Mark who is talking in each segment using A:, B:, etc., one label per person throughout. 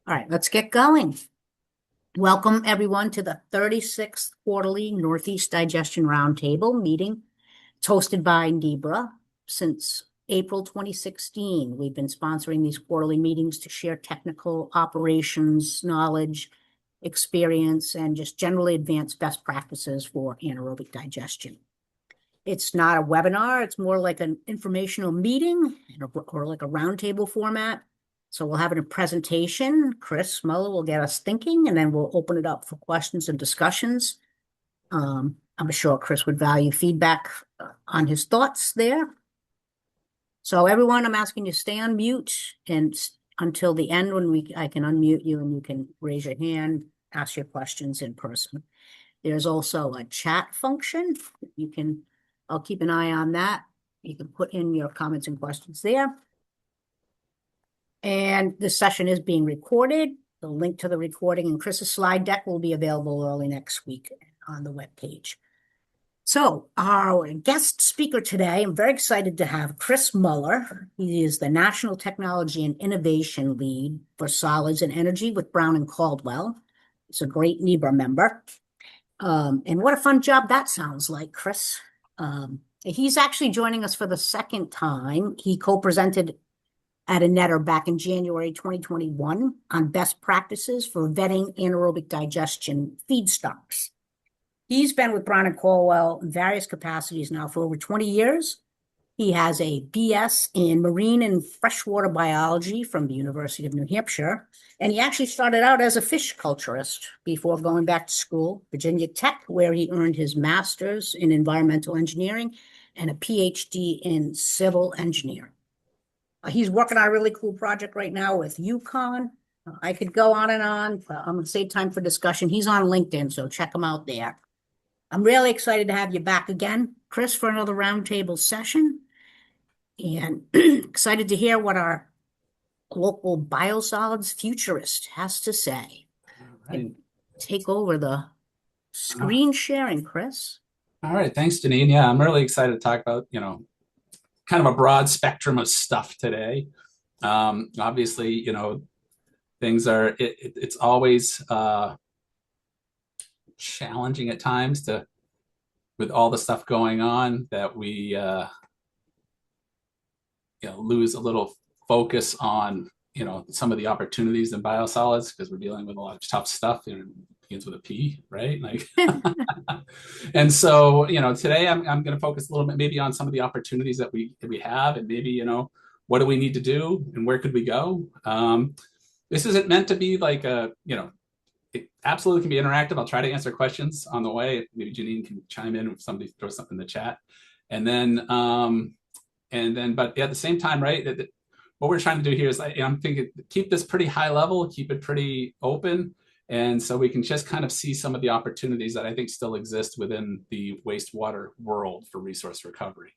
A: All right, let's get going. Welcome, everyone, to the 36th Quarterly Northeast Digestion Roundtable meeting. It's hosted by NEBRA. Since April 2016, we've been sponsoring these quarterly meetings to share technical operations, knowledge, experience, and just generally advance best practices for anaerobic digestion. It's not a webinar, it's more like an informational meeting or like a roundtable format. So we'll have a presentation. Chris Muller will get us thinking, and then we'll open it up for questions and discussions. I'm sure Chris would value feedback on his thoughts there. So everyone, I'm asking you to stay on mute and until the end when I can unmute you and you can raise your hand, ask your questions in person. There's also a chat function. I'll keep an eye on that. You can put in your comments and questions there. And this session is being recorded. The link to the recording and Chris's slide deck will be available early next week on the webpage. So our guest speaker today, I'm very excited to have Chris Muller. He is the National Technology and Innovation Lead for Solids and Energy with Brown and Caldwell. He's a great NEBRA member. And what a fun job that sounds like, Chris. He's actually joining us for the second time. He co-presented at a netter back in January 2021 on best practices for vetting anaerobic digestion feedstocks. He's been with Brown and Caldwell in various capacities now for over 20 years. He has a BS in marine and freshwater biology from the University of New Hampshire, and he actually started out as a fish culturist before going back to school, Virginia Tech, where he earned his master's in environmental engineering and a PhD in civil engineering. He's working on a really cool project right now with UConn. I could go on and on, but I'm going to save time for discussion. He's on LinkedIn, so check him out there. I'm really excited to have you back again, Chris, for another roundtable session. And excited to hear what our local biosolids futurist has to say.
B: Right.
A: And take over the screen sharing, Chris.
B: All right, thanks, Janine. Yeah, I'm really excited to talk about, kind of a broad spectrum of stuff today. Obviously, things are, it's always challenging at times with all the stuff going on that we, lose a little focus on, some of the opportunities in biosolids because we're dealing with a lot of tough stuff. It begins with a P, right? And so, today I'm going to focus a little bit maybe on some of the opportunities that we have, and maybe, what do we need to do and where could we go? This isn't meant to be like it absolutely can be interactive. I'll try to answer questions on the way. Maybe Janine can chime in if somebody throws something in the chat. And then, but at the same time, right, what we're trying to do here is I'm thinking, keep this pretty high level, keep it pretty open. And so we can just kind of see some of the opportunities that I think still exist within the wastewater world for resource recovery.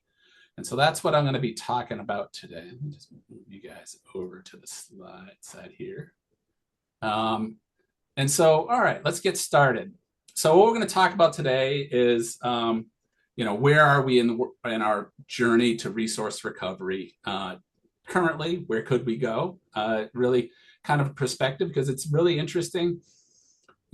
B: And so that's what I'm going to be talking about today. Let me just move you guys over to the slide side here. And so, all right, let's get started. So what we're going to talk about today is, where are we in our journey to resource recovery? Currently, where could we go? Really kind of perspective, because it's really interesting.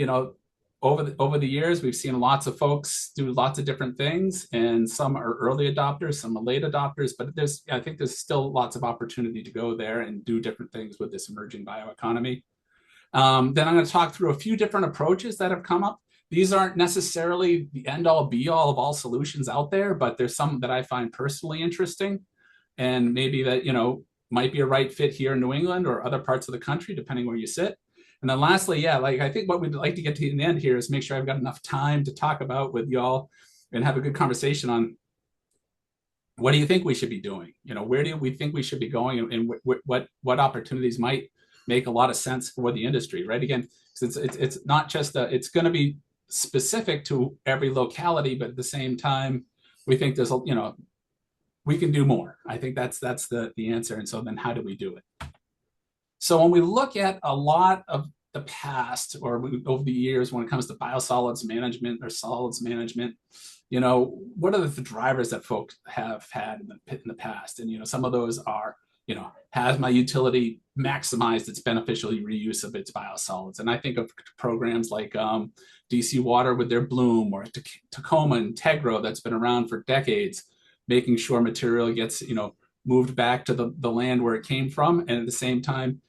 B: Over the years, we've seen lots of folks do lots of different things, and some are early adopters, some are late adopters, but I think there's still lots of opportunity to go there and do different things with this emerging bioeconomy. Then I'm going to talk through a few different approaches that have come up. These aren't necessarily the end-all be-all of all solutions out there, but there's some that I find personally interesting, and maybe that, might be a right fit here in New England or other parts of the country, depending where you sit. And then lastly, I think what we'd like to get to in the end here is make sure I've got enough time to talk about with y'all and have a good conversation on what do you think we should be doing? Where do we think we should be going, and what opportunities might make a lot of sense for the industry, right? Again, it's not just it's going to be specific to every locality, but at the same time, we think there's we can do more. I think that's the answer. And so then how do we do it? So when we look at a lot of the past or over the years when it comes to biosolids management or solids management, what are the drivers that folks have had in the past? And some of those are has my utility maximized its beneficial reuse of its biosolids? And I think of programs like DC Water with their Bloom, or Tacoma and Tegro that's been around for decades, making sure material gets, moved back to the land where it came from, and at the same time,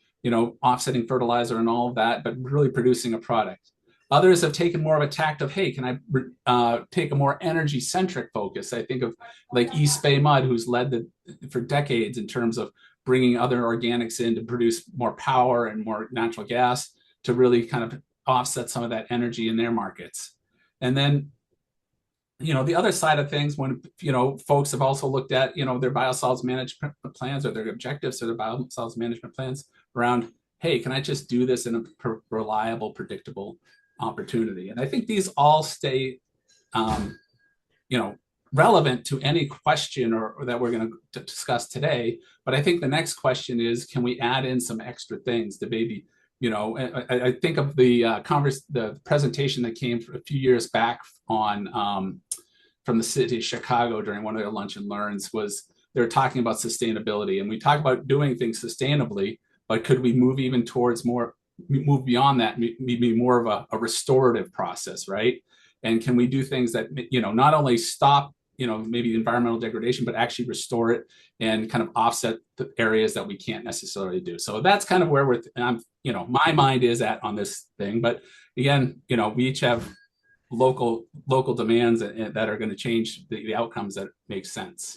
B: offsetting fertilizer and all of that, but really producing a product. Others have taken more of a tact of, hey, can I take a more energy-centric focus? I think of like East Bay Mud, who's led for decades in terms of bringing other organics in to produce more power and more natural gas to really kind of offset some of that energy in their markets. And then, the other side of things, when, folks have also looked at, their biosolids management plans or their objectives or their biosolids management plans around, hey, can I just do this in a reliable, predictable opportunity? And I think these all stay, relevant to any question or that we're going to discuss today. But I think the next question is, can we add in some extra things to maybe, I think of the presentation that came a few years back on from the city of Chicago during one of their lunch and learns, was they were talking about sustainability, and we talk about doing things sustainably, but could we move even towards move beyond that, maybe more of a restorative process, right? And can we do things that, not only stop, maybe environmental degradation, but actually restore it and kind of offset the areas that we can't necessarily do. So that's kind of where my mind is at on this thing. But again, we each have local demands that are going to change the outcomes that make sense.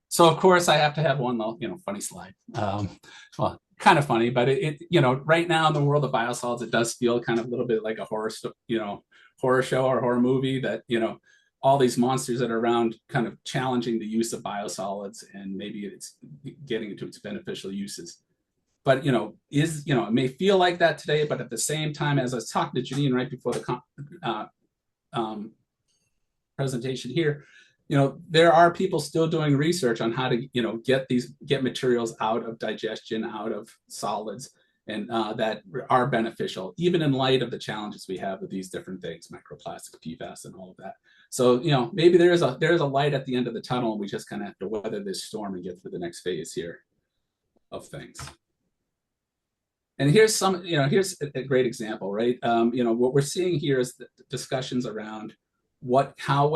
B: So of course I have to have one, funny slide. Well, kind of funny, but it right now in the world of biosolids, it does feel kind of a little bit like a horror show or horror movie, that, all these monsters that are around kind of challenging the use of biosolids, and maybe it's getting into its beneficial uses. But, it may feel like that today, but at the same time, as I was talking to Janine right before the presentation here, there are people still doing research on how to, get materials out of digestion, out of solids, and that are beneficial, even in light of the challenges we have with these different things, microplastics, PFAS, and all of that. So, maybe there's a light at the end of the tunnel, and we just kind of have to weather this storm and get through the next phase here of things. And here's here's a great example, right? What we're seeing here is the discussions around what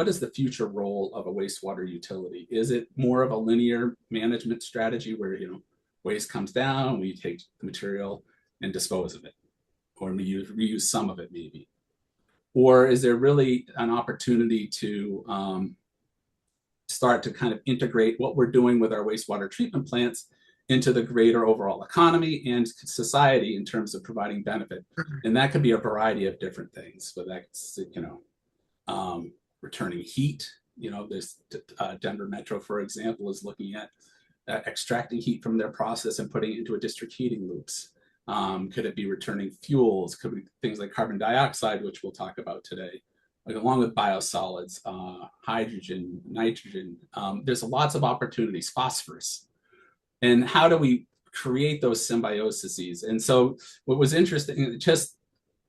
B: is the future role of a wastewater utility? Is it more of a linear management strategy where, waste comes down, we take the material and dispose of it, or we reuse some of it maybe? Or is there really an opportunity to start to kind of integrate what we're doing with our wastewater treatment plants into the greater overall economy and society in terms of providing benefit? And that could be a variety of different things, but that's, returning heat. This Denver Metro, for example, is looking at extracting heat from their process and putting it into a district heating loops. Could it be returning fuels? Could be things like carbon dioxide, which we'll talk about today, along with biosolids, hydrogen, nitrogen. There's lots of opportunities, phosphorus. And how do we create those symbioses? And so what was interesting, just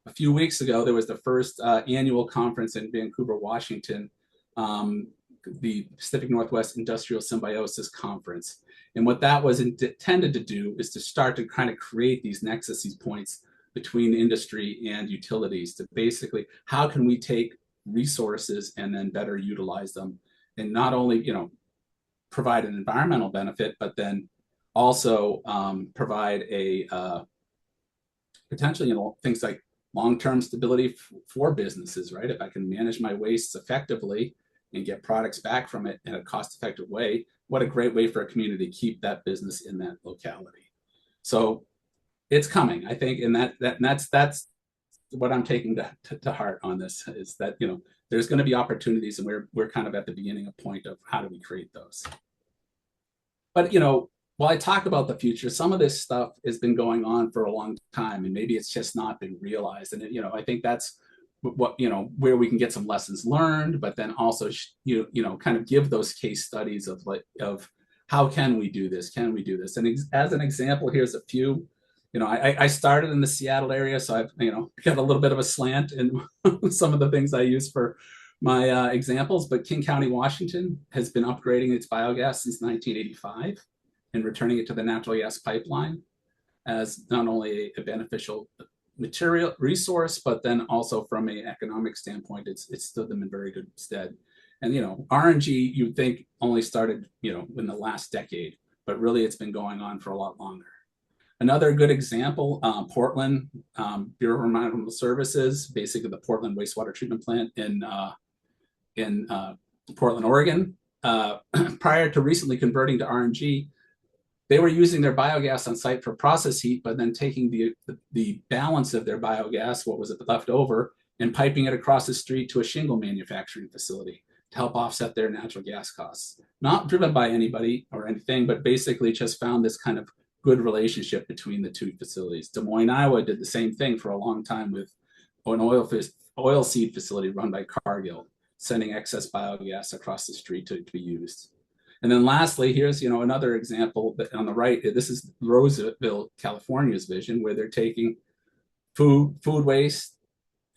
B: a few weeks ago, there was the first annual conference in Vancouver, Washington, the Pacific Northwest Industrial Symbiosis Conference. And what that was intended to do is to start to kind of create these nexus, these points between industry and utilities, to basically, how can we take resources and then better utilize them, and not only, provide an environmental benefit, but then also provide a potentially, things like long-term stability for businesses, right? If I can manage my wastes effectively and get products back from it in a cost-effective way, what a great way for a community to keep that business in that locality. So it's coming, I think, and that's what I'm taking to heart on this, is that, there's going to be opportunities, and we're kind of at the beginning point of how do we create those. But, while I talk about the future, some of this stuff has been going on for a long time, and maybe it's just not been realized. And, I think that's what, where we can get some lessons learned, but then also, kind of give those case studies of how can we do this? Can we do this? And as an example, here's a few. I started in the Seattle area, so I've, got a little bit of a slant in some of the things I use for my examples, but King County, Washington has been upgrading its biogas since 1985. and returning it to the natural gas pipeline as not only a beneficial material resource, but then also from an economic standpoint, it's stood them in very good stead. And RNG, you'd think only started in the last decade, but really it's been going on for a lot longer. Another good example, Portland Bureau of Environmental Services, basically the Portland wastewater treatment plant in Portland, Oregon. Prior to recently converting to RNG, they were using their biogas on site for process heat, but then taking the balance of their biogas, what was left over, and piping it across the street to a shingle manufacturing facility to help offset their natural gas costs. Not driven by anybody or anything, but basically just found this kind of good relationship between the two facilities. Des Moines, Iowa did the same thing for a long time with an oil seed facility run by Cargill, sending excess biogas across the street to be used. And then lastly, here's another example that on the right. This is Roseville, California's vision, where they're taking food waste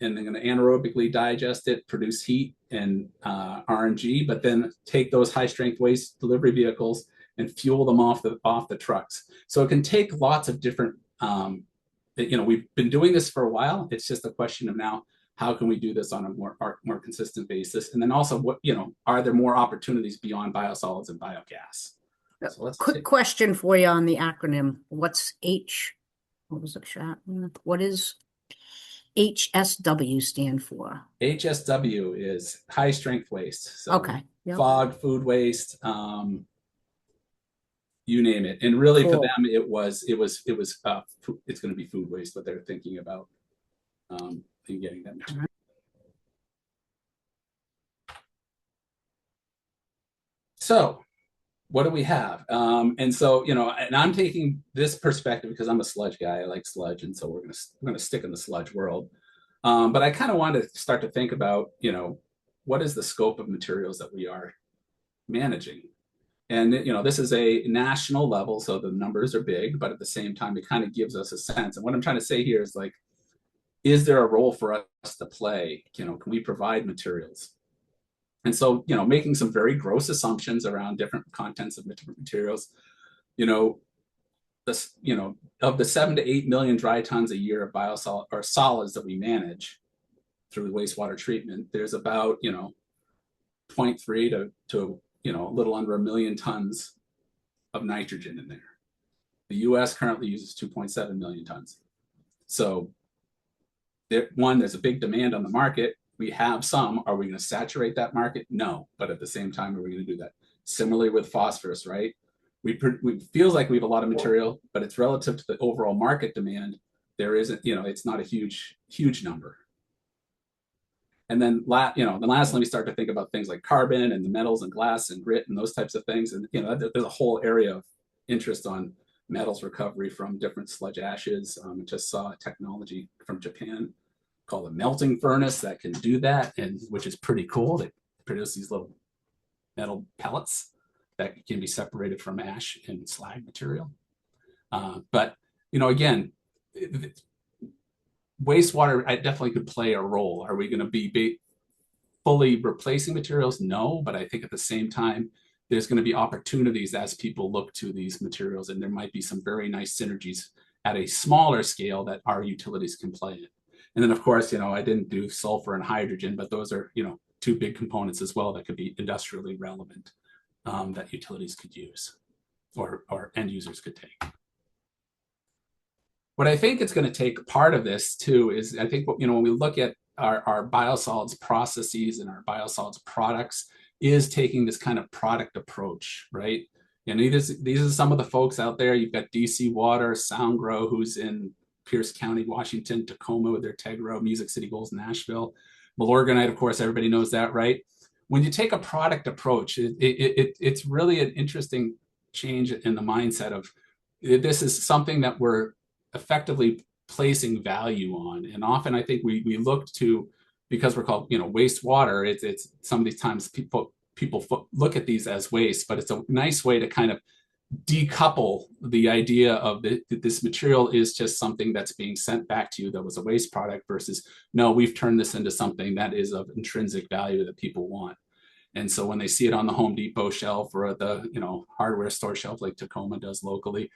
B: and they're going to anaerobically digest it, produce heat and RNG, but then take those high strength waste delivery vehicles and fuel them off the trucks. So it can take lots of different. We've been doing this for a while. It's just a question of now, how can we do this on a more consistent basis? And then also, are there more opportunities beyond biosolids and biogas? So
A: quick question for you on the acronym. What's H? What was it? What is HSW stand for?
B: HSW is high strength waste. So
A: okay. Yep.
B: Fog, food waste, you name it. And really for them, it's going to be food waste, what they're thinking about. And getting that material. So what do we have? And so, and I'm taking this perspective because I'm a sludge guy. I like sludge. And so we're going to stick in the sludge world. But I kind of wanted to start to think about, what is the scope of materials that we are managing? And, this is a national level, so the numbers are big, but at the same time, it kind of gives us a sense. And what I'm trying to say here is like, is there a role for us to play? Can we provide materials? And so, making some very gross assumptions around different contents of different materials, of the 7 to 8 million dry tons a year of biosolids or solids that we manage through wastewater treatment, there's about, 0.3 to a little under 1 million tons of nitrogen in there. The US currently uses 2.7 million tons. So there's a big demand on the market. We have some. Are we going to saturate that market? No. But at the same time, are we going to do that? Similarly with phosphorus, right? We feels like we have a lot of material, but it's relative to the overall market demand. There isn't, it's not a huge number. And then, lastly, we start to think about things like carbon and the metals and glass and grit and those types of things. And, there's a whole area of interest on metals recovery from different sludge ashes. I just saw a technology from Japan called a melting furnace that can do that, and which is pretty cool. They produce these little metal pellets that can be separated from ash and slag material. But again, wastewater, I definitely could play a role. Are we going to be fully replacing materials? No, but I think at the same time, there's going to be opportunities as people look to these materials, and there might be some very nice synergies at a smaller scale that our utilities can play in. And then, of course, I didn't do sulfur and hydrogen, but those are, two big components as well that could be industrially relevant that utilities could use or end users could take. What I think it's going to take part of this too is I think, when we look at our biosolids processes and our biosolids products, is taking this kind of product approach, right? These are some of the folks out there. You've got DC Water, SoundGrow, who's in Pierce County, Washington, Tacoma with their Tegro, Music City Goals, Nashville. Milorganite, of course, everybody knows that, right? When you take a product approach, it's really an interesting change in the mindset of this is something that we're effectively placing value on. And often I think we look to, because we're called, wastewater, it's some of these times people look at these as waste, but it's a nice way to kind of decouple the idea of this material is just something that's being sent back to you that was a waste product versus, no, we've turned this into something that is of intrinsic value that people want. And so when they see it on the Home Depot shelf or the, hardware store shelf like Tacoma does locally,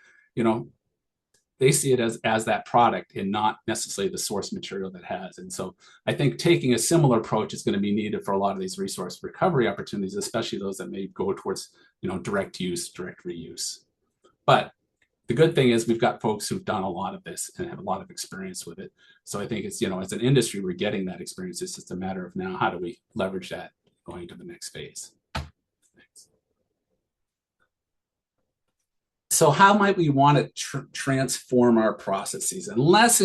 B: they see it as that product and not necessarily the source material that has. And so I think taking a similar approach is going to be needed for a lot of these resource recovery opportunities, especially those that may go towards, direct use, direct reuse. But the good thing is we've got folks who've done a lot of this and have a lot of experience with it. So I think it's, as an industry, we're getting that experience. It's just a matter of now, how do we leverage that going to the next phase? Thanks. So how might we want to transform our processes? And less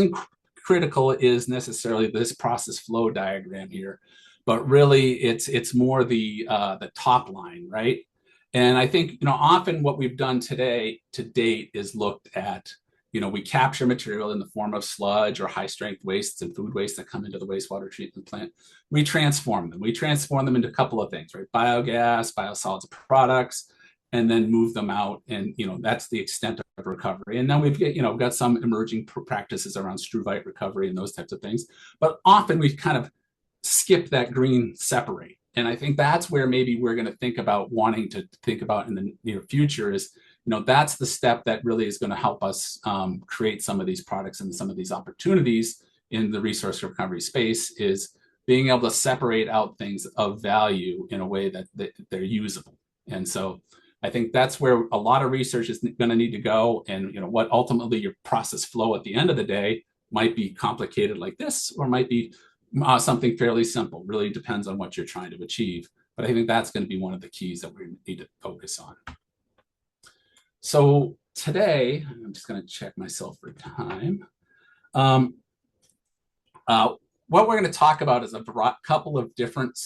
B: critical is necessarily this process flow diagram here, but really it's more the top line, right? And I think, often what we've done to date is looked at, we capture material in the form of sludge or high strength wastes and food waste that come into the wastewater treatment plant. We transform them. We transform them into a couple of things, right? Biogas, biosolids products, and then move them out. And, that's the extent of recovery. And then we've got some emerging practices around struvite recovery and those types of things. But often we kind of skip that green separate. And I think that's where maybe we're going to think about wanting to think about in the near future is, that's the step that really is going to help us create some of these products and some of these opportunities in the resource recovery space, is being able to separate out things of value in a way that they're usable. And so I think that's where a lot of research is going to need to go. And, what ultimately your process flow at the end of the day might be complicated like this, or might be something fairly simple. Really depends on what you're trying to achieve. But I think that's going to be one of the keys that we need to focus on. So today, I'm just going to check myself for time. What we're going to talk about is a couple of different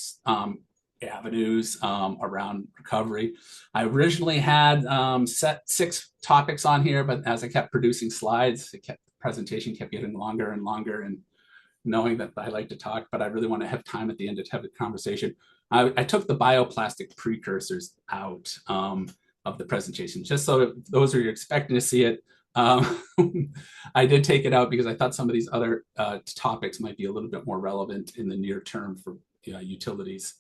B: avenues around recovery. I originally had set 6 topics on here, but as I kept producing slides, the presentation kept getting longer and longer, and knowing that I like to talk, but I really want to have time at the end to have a conversation. I took the bioplastic precursors out of the presentation, just so those who are expecting to see it. I did take it out because I thought some of these other topics might be a little bit more relevant in the near term for utilities.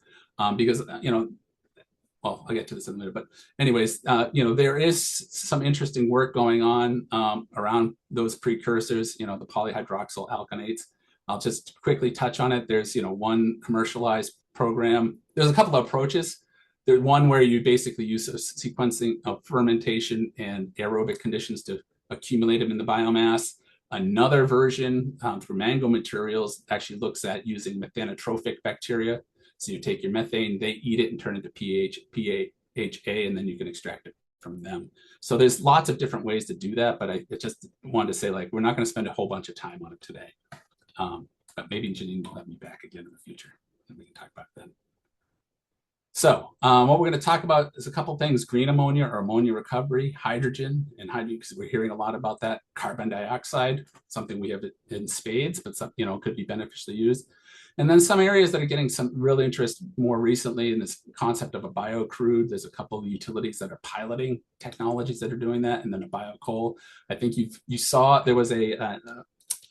B: Because, well, I'll get to this in a minute, but anyways, there is some interesting work going on around those precursors, the polyhydroxyalkanoates. I'll just quickly touch on it. There's, one commercialized program. There's a couple of approaches. There's one where you basically use a sequencing of fermentation and aerobic conditions to accumulate them in the biomass. Another version for mango materials actually looks at using methanotrophic bacteria. So you take your methane, they eat it and turn it into PHA, and then you can extract it from them. So there's lots of different ways to do that, but I just wanted to say, we're not going to spend a whole bunch of time on it today. But maybe Janine will have me back again in the future, and we can talk about it then. So what we're going to talk about is a couple things: green ammonia or ammonia recovery, hydrogen, because we're hearing a lot about that, carbon dioxide, something we have in spades, but some, could be beneficially used. And then some areas that are getting some real interest more recently in this concept of a bio-crude. There's a couple of utilities that are piloting technologies that are doing that, and then a bio-coal. I think you saw there was a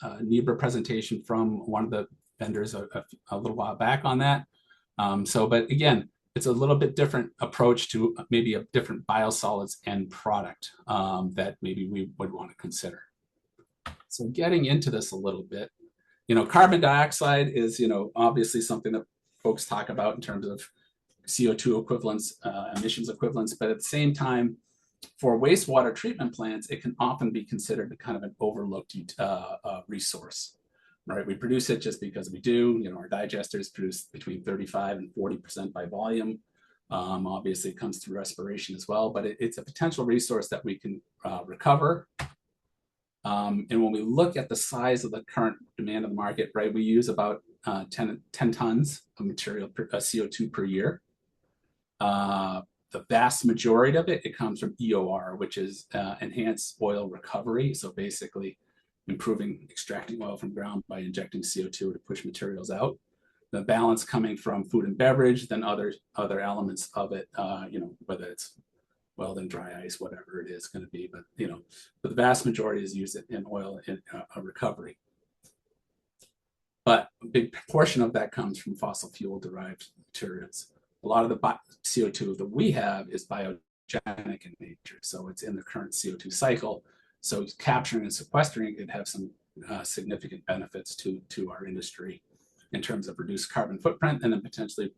B: NEBRA presentation from one of the vendors a little while back on that. But again, it's a little bit different approach to maybe a different biosolids end product that maybe we would want to consider. So getting into this a little bit, carbon dioxide is, obviously something that folks talk about in terms of CO2 equivalents, emissions equivalents, but at the same time, for wastewater treatment plants, it can often be considered kind of an overlooked resource, right? We produce it just because we do. Our digesters produce between 35 and 40% by volume. Obviously, it comes through respiration as well, but it's a potential resource that we can recover. And when we look at the size of the current demand of the market, right, we use about 10 tons of material, CO2 per year. The vast majority of it comes from EOR, which is enhanced oil recovery. So basically extracting oil from ground by injecting CO2 to push materials out. The balance coming from food and beverage, then other elements of it, whether it's well, then dry ice, whatever it is going to be. But, but the vast majority is used in oil in recovery. But a big portion of that comes from fossil fuel derived materials. a lot of the CO2 that we have is biogenic in nature. So it's in the current CO2 cycle. So capturing and sequestering it could have some significant benefits to our industry in terms of reduced carbon footprint and then potentially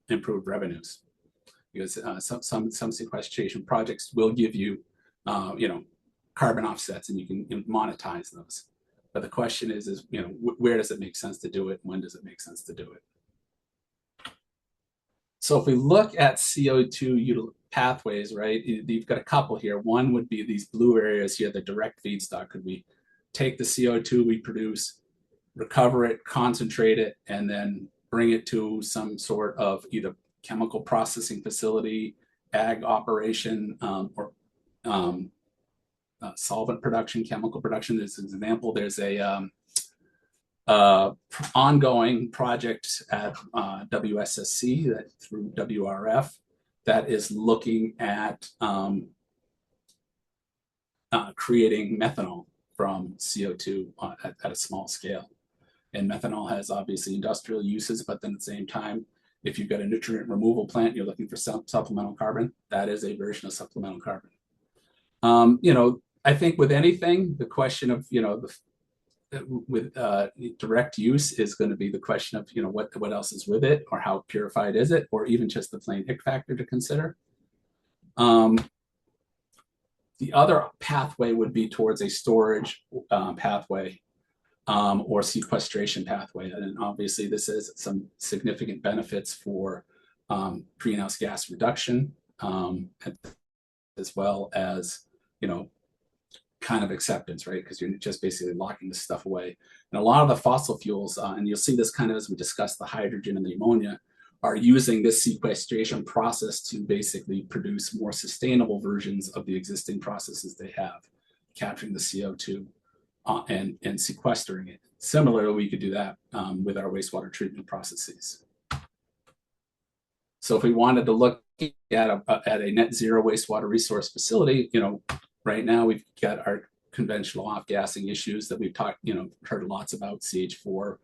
B: improved revenues. Because some sequestration projects will give you, carbon offsets, and you can monetize those. But the question is where does it make sense to do it? When does it make sense to do it? So if we look at CO2 pathways, right, you've got a couple here. One would be these blue areas here, the direct feedstock. Could we take the CO2 we produce, recover it, concentrate it, and then bring it to some sort of either chemical processing facility, ag operation, or solvent production, chemical production. As an example, there's a ongoing project at WSSC that through WRF that is looking at creating methanol from CO2 at a small scale. And methanol has obviously industrial uses, but then at the same time, if you've got a nutrient removal plant, you're looking for supplemental carbon, that is a version of supplemental carbon. I think with anything, the question of, with direct use is going to be the question of, what else is with it, or how purified is it, or even just the plain ick factor to consider. The other pathway would be towards a storage pathway or sequestration pathway. And obviously this has some significant benefits for greenhouse gas reduction, as well as, kind of acceptance, right? Because you're just basically locking this stuff away. And a lot of the fossil fuels, and you'll see this kind of as we discuss the hydrogen and the ammonia, are using this sequestration process to basically produce more sustainable versions of the existing processes they have, capturing the CO2 and sequestering it. Similarly, we could do that with our wastewater treatment processes. So if we wanted to look at a net zero wastewater resource facility, right now we've got our conventional off-gassing issues that we've heard lots about, CH4,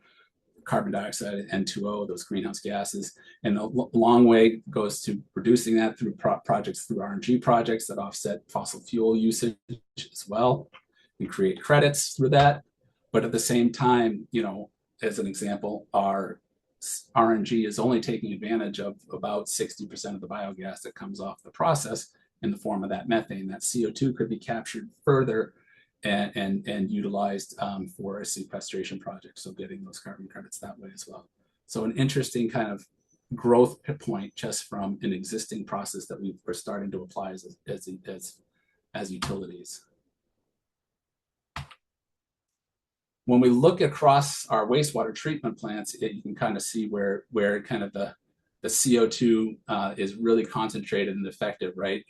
B: carbon dioxide, N2O, those greenhouse gases. And a long way goes to reducing that through projects, through RNG projects that offset fossil fuel usage as well. We create credits through that. But at the same time, as an example, our RNG is only taking advantage of about 60% of the biogas that comes off the process in the form of that methane. That CO2 could be captured further and utilized for a sequestration project. So getting those carbon credits that way as well. So an interesting kind of growth point just from an existing process that we're starting to apply as utilities. When we look across our wastewater treatment plants, you can kind of see where kind of the CO2 is really concentrated and effective, right?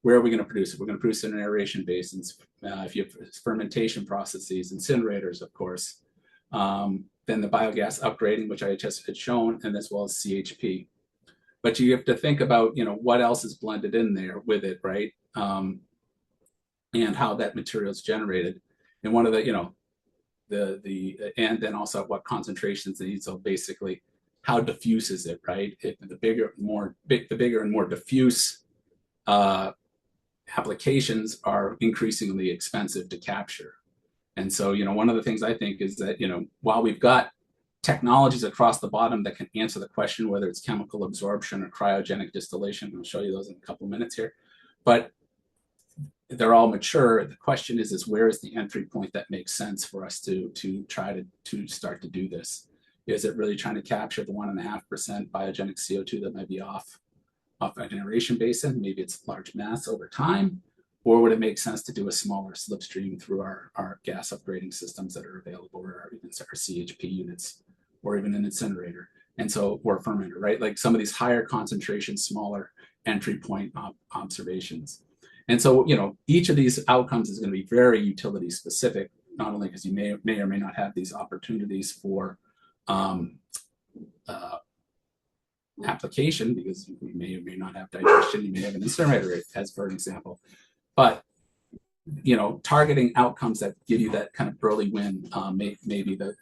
B: Where are we going to produce it? We're going to produce it in aeration basins. If you have fermentation processes, incinerators, of course, then the biogas upgrading, which I just had shown, and as well as CHP. But you have to think about, what else is blended in there with it, right? And how that material is generated. And one of the, and then also what concentrations they need. So basically, how diffuse is it, right? The bigger and more diffuse applications are increasingly expensive to capture. And so, one of the things I think is that, while we've got technologies across the bottom that can answer the question whether it's chemical absorption or cryogenic distillation, I'll show you those in a couple of minutes here, but they're all mature. The question is where is the entry point that makes sense for us to try to start to do this? Is it really trying to capture the 1.5% biogenic CO2 that might be off an aeration basin? Maybe it's large mass over time, or would it make sense to do a smaller slipstream through our gas upgrading systems that are available, or even our CHP units, or even an incinerator, and so, or a fermenter, right? Like some of these higher concentration, smaller entry point observations. And so, each of these outcomes is going to be very utility specific, not only because you may or may not have these opportunities for application, because you may or may not have digestion, you may have an incinerator, as for an example, but targeting outcomes that give you that kind of early win may be the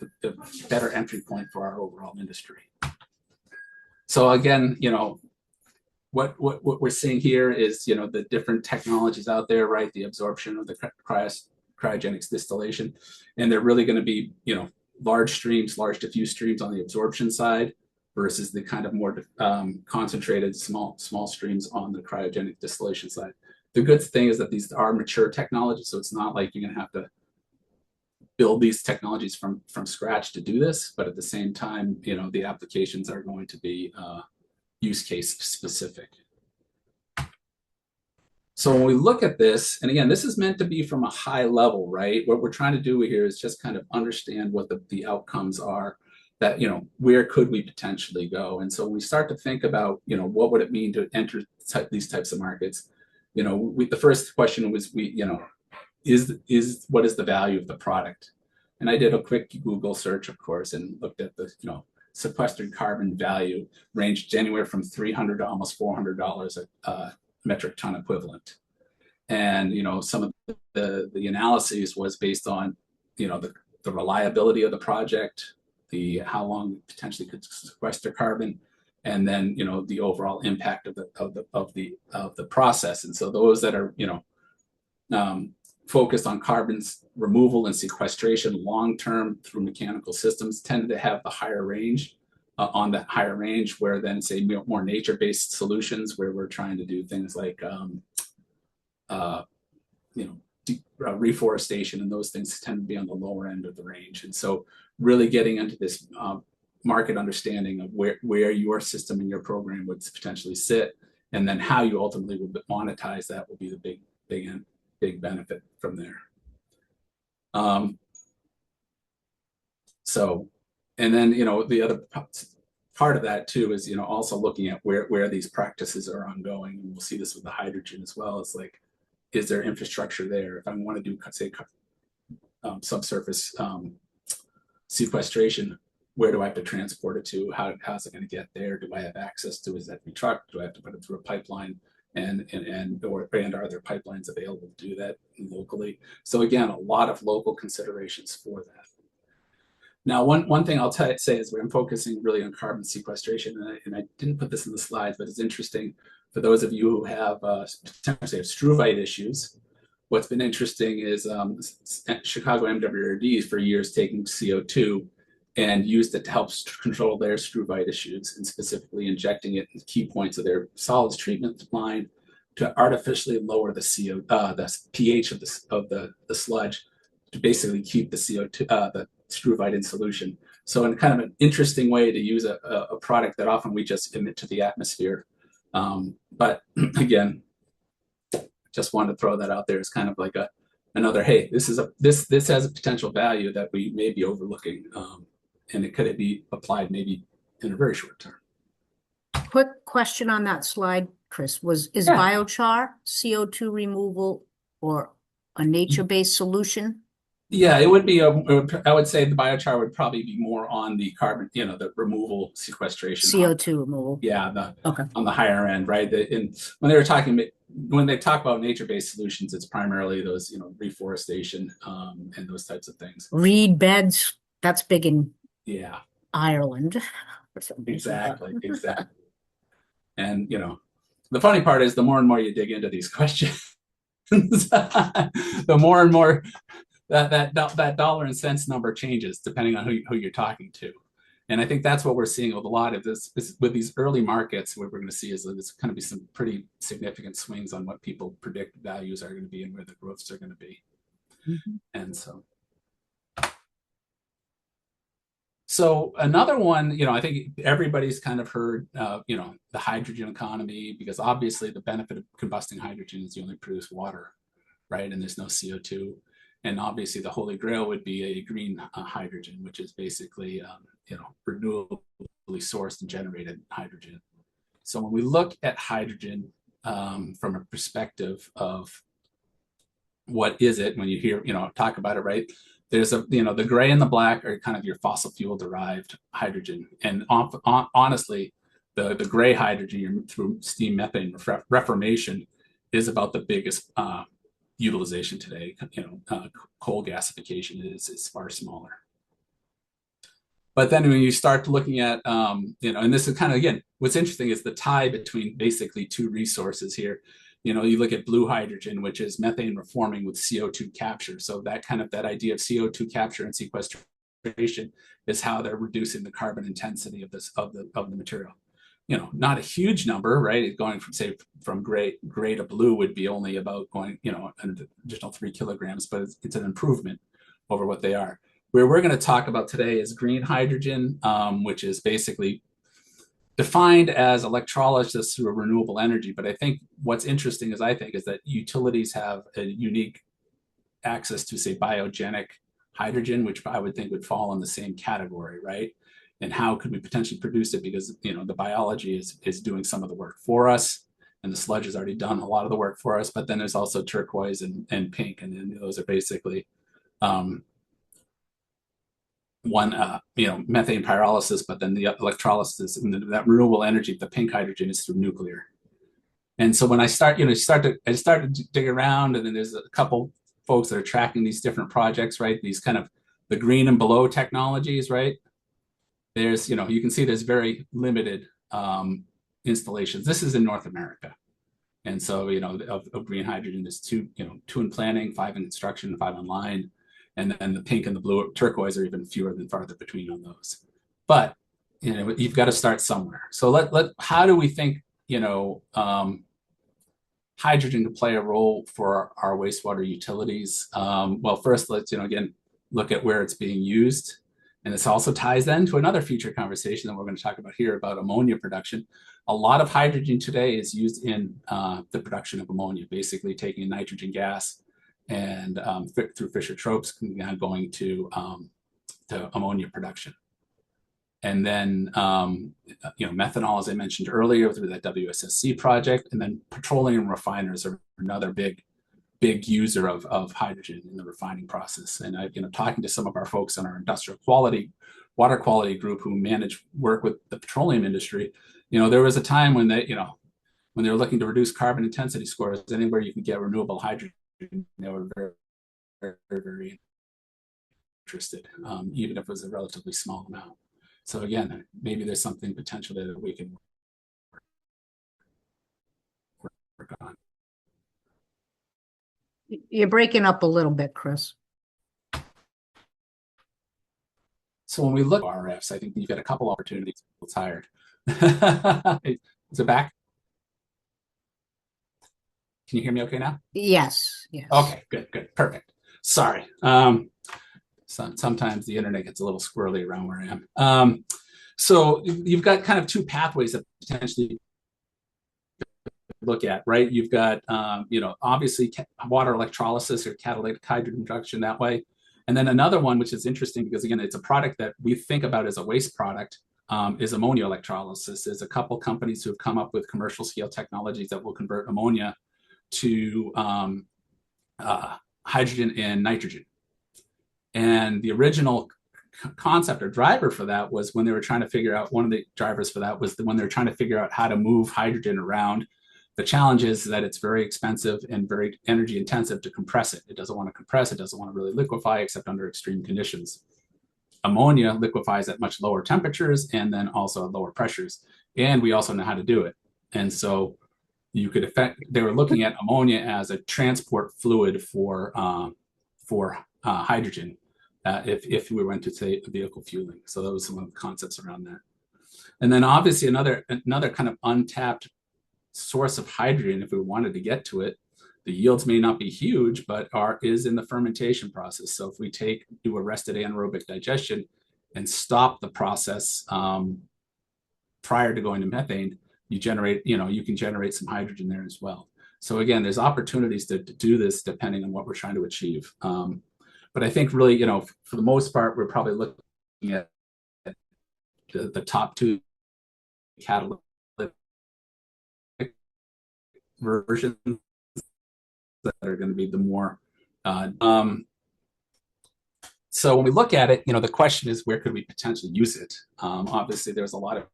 B: better entry point for our overall industry. So again, what we're seeing here is, the different technologies out there, right? The absorption of the cryogenics distillation, and they're really going to be, large streams, large diffuse streams on the absorption side versus the kind of more concentrated small streams on the cryogenic distillation side. The good thing is that these are mature technologies, so it's not like you're going to have to build these technologies from scratch to do this, but at the same time, the applications are going to be use case specific. So when we look at this, and again, this is meant to be from a high level, right? What we're trying to do here is just kind of understand what the outcomes are, that, where could we potentially go? And so when we start to think about, what would it mean to enter these types of markets? The first question was, what is the value of the product? And I did a quick Google search, of course, and looked at the, sequestered carbon value ranged anywhere from $300 to almost $400 a metric ton equivalent. And, some of the analyses was based on, the reliability of the project, how long potentially could sequester carbon, and then, the overall impact of the process. And so those that are, focused on carbon's removal and sequestration long-term through mechanical systems tended to have the higher range, where then say more nature-based solutions where we're trying to do things like, reforestation and those things tend to be on the lower end of the range. And so really getting into this market understanding of where your system and your program would potentially sit, and then how you ultimately would monetize that will be the big benefit from there. And then, the other part of that too is, also looking at where these practices are ongoing. And we'll see this with the hydrogen as well. It's like, is there infrastructure there? If I want to do, say, subsurface sequestration, where do I have to transport it to? How's it going to get there? Do I have access to it? Is that be trucked? Do I have to put it through a pipeline? And are there pipelines available to do that locally? So again, a lot of local considerations for that. Now, one thing I'll say is I'm focusing really on carbon sequestration, and I didn't put this in the slides, but it's interesting for those of you who have potentially have struvite issues. What's been interesting is Chicago MWRD for years taking CO2 and used it to help control their struvite issues, and specifically injecting it in key points of their solids treatment line to artificially lower the pH of the sludge to basically keep the CO2 the struvite in solution. So in kind of an interesting way to use a product that often we just emit to the atmosphere. But again, just wanted to throw that out there as kind of like another, hey, this has a potential value that we may be overlooking, and it could be applied maybe in a very short term.
A: Quick question on that slide, Chris, is biochar CO2 removal or a nature-based solution?
B: Yeah, it would be I would say the biochar would probably be more on the carbon, the removal sequestration.
A: CO2 removal.
B: Yeah, on the higher end, right? And when they talk about nature-based solutions, it's primarily those, reforestation and those types of things.
A: Reed beds, that's big in Ireland.
B: Exactly. And the funny part is the more and more you dig into these questions, the more and more that dollar and cents number changes depending on who you're talking to. And I think that's what we're seeing with a lot of this with these early markets. What we're going to see is there's going to be some pretty significant swings on what people predict values are going to be and where the growths are going to be. Mm-hmm. And so another one, I think everybody's kind of heard, the hydrogen economy, because obviously the benefit of combusting hydrogen is you only produce water, right? And there's no CO2. And obviously the holy grail would be a green hydrogen, which is basically, renewably sourced and generated hydrogen. So when we look at hydrogen from a perspective of what is it, when you hear, talk about it, right? There's the gray and the black are kind of your fossil fuel derived hydrogen. And honestly, the gray hydrogen through steam methane reformation is about the biggest utilization today. Coal gasification is far smaller. But then when you start looking at, and this is kind of, again, what's interesting is the tie between basically two resources here. You look at blue hydrogen, which is methane reforming with CO2 capture. So that idea of CO2 capture and sequestration is how they're reducing the carbon intensity of the material. Not a huge number, right? Going from gray to blue would be only about going, an additional 3 kilograms, but it's an improvement over what they are. Where we're going to talk about today is green hydrogen, which is basically defined as electrolysis through a renewable energy. But I think what's interesting is that utilities have a unique access to, say, biogenic hydrogen, which I would think would fall in the same category, right? And how could we potentially produce it? Because the biology is doing some of the work for us, and the sludge has already done a lot of the work for us. But then there's also turquoise and pink, and then those are basically methane pyrolysis, but then the electrolysis and that renewable energy, the pink hydrogen, is through nuclear. And so when I started to dig around, and then there's a couple folks that are tracking these different projects, right? These kind of the green and below technologies, right? There's, you can see there's very limited installations. This is in North America. And so, of green hydrogen, there's 2 in planning, 5 in construction, 5 online. And then the pink and the blue turquoise are even fewer than farther between on those. But, you've got to start somewhere. So how do we think, hydrogen can play a role for our wastewater utilities? Well, first, let's, again, look at where it's being used. And this also ties then to another future conversation that we're going to talk about here about ammonia production. A lot of hydrogen today is used in the production of ammonia, basically taking nitrogen gas and through Fischer-Tropsch going to ammonia production. And then, methanol, as I mentioned earlier, through that WSSC project, and then petroleum refiners are another big user of hydrogen in the refining process. And I've talking to some of our folks on our industrial water quality group who work with the petroleum industry. There was a time when they were looking to reduce carbon intensity scores, anywhere you can get renewable hydrogen, they were very, very, very interested, even if it was a relatively small amount. So again, maybe there's something potential there that we can work on.
A: You're breaking up a little bit, Chris.
B: So when we look at RFs, I think you've got a couple opportunities. It's hired. Is it back? Can you hear me okay now?
A: Yes.
B: Okay, good, perfect. Sorry. Sometimes the internet gets a little squirrely around where I am. So you've got kind of 2 pathways that potentially look at, right? You've got, obviously water electrolysis or catalytic hydrogen production that way. And then another one, which is interesting because, again, it's a product that we think about as a waste product, is ammonia electrolysis. There's a couple companies who have come up with commercial scale technologies that will convert ammonia to hydrogen and nitrogen. And the original concept or driver for that was when they were trying to figure out, one of the drivers for that was when they were trying to figure out how to move hydrogen around. The challenge is that it's very expensive and very energy intensive to compress it. It doesn't want to compress, it doesn't want to really liquefy except under extreme conditions. Ammonia liquefies at much lower temperatures and then also at lower pressures. And we also know how to do it. And so they were looking at ammonia as a transport fluid for hydrogen if we went to, say, vehicle fueling. So that was some of the concepts around that. And then obviously another kind of untapped source of hydrogen, if we wanted to get to it, the yields may not be huge, but is in the fermentation process. So if we do arrested anaerobic digestion and stop the process prior to going to methane, you can generate some hydrogen there as well. So again, there's opportunities to do this depending on what we're trying to achieve. But I think really, for the most part, we're probably looking at the top 2 catalytic versions that are going to be the more. So when we look at it, the question is, where could we potentially use it? Obviously, there's a lot of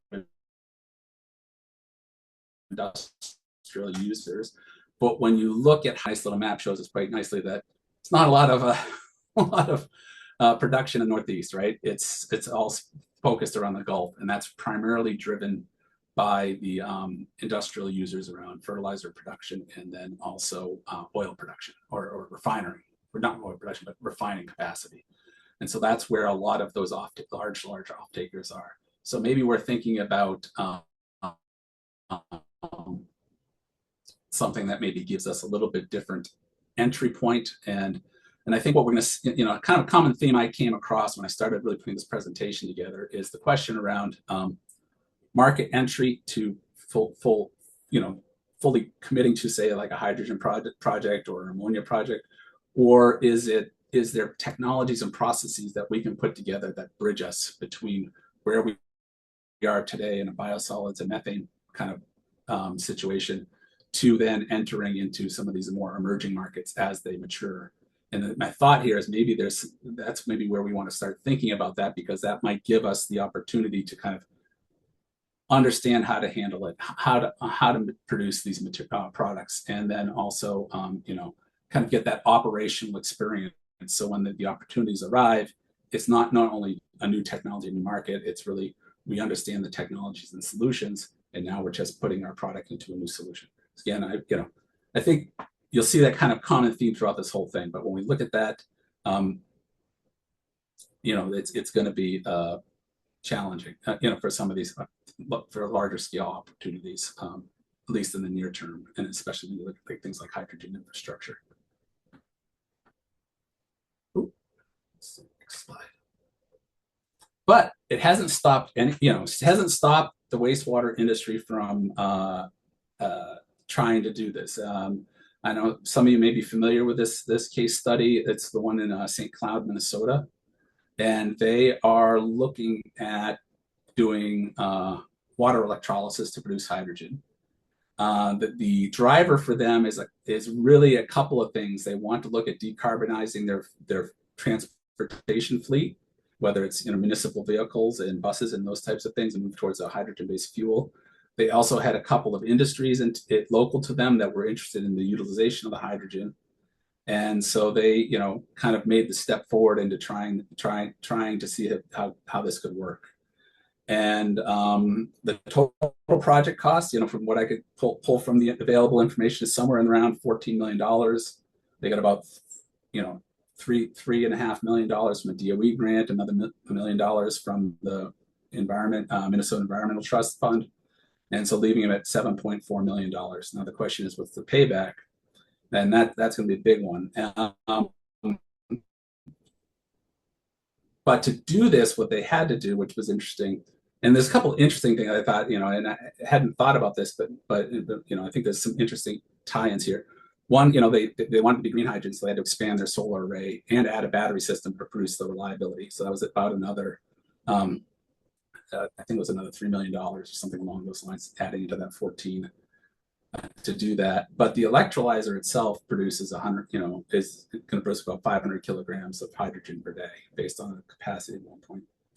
B: industrial users, but when you look at, nice little map shows us quite nicely that it's not a lot of production in Northeast, right? It's all focused around the Gulf, and that's primarily driven by the industrial users around fertilizer production and then also oil production or refinery, or not oil production, but refining capacity. And so that's where a lot of those large off-takers are. So maybe we're thinking about something that maybe gives us a little bit different entry point. And I think what we're going to, kind of a common theme I came across when I started really putting this presentation together is the question around market entry to fully committing to, say, like a hydrogen project or an ammonia project, or is there technologies and processes that we can put together that bridge us between where we are today in a biosolids and methane kind of situation to then entering into some of these more emerging markets as they mature. And my thought here is maybe that's maybe where we want to start thinking about that, because that might give us the opportunity to kind of understand how to handle it, how to produce these products, and then also kind of get that operational experience. So when the opportunities arrive, it's not only a new technology in the market, it's really we understand the technologies and solutions, and now we're just putting our product into a new solution. Again, I think you'll see that kind of common theme throughout this whole thing. But when we look at that, it's going to be challenging, for some of these, for larger scale opportunities, at least in the near term, and especially when you look at things like hydrogen infrastructure. Ooh, next slide. But it hasn't stopped it hasn't stopped the wastewater industry from trying to do this. I know some of you may be familiar with this case study. It's the one in St. Cloud, Minnesota. And they are looking at doing water electrolysis to produce hydrogen. The driver for them is really a couple of things. They want to look at decarbonizing their transportation fleet, whether it's municipal vehicles and buses and those types of things, and move towards a hydrogen-based fuel. They also had a couple of industries local to them that were interested in the utilization of the hydrogen. And so they, kind of made the step forward into trying to see how this could work. And the total project cost, from what I could pull from the available information, is somewhere in around $14 million. They got about, $3.5 million from a DOE grant, another $1 million from the Minnesota Environmental Trust Fund, and so leaving them at $7.4 million. Now the question is, what's the payback? And that's going to be a big one. But to do this, what they had to do, which was interesting, and there's a couple of interesting things I thought, and I hadn't thought about this, but I think there's some interesting tie-ins here. One, they wanted to be green hydrogen, so they had to expand their solar array and add a battery system to produce the reliability. So that was about another, I think it was another $3 million or something along those lines, adding into that 14 to do that. But the electrolyzer itself produces is going to produce about 500 kilograms of hydrogen per day based on a capacity of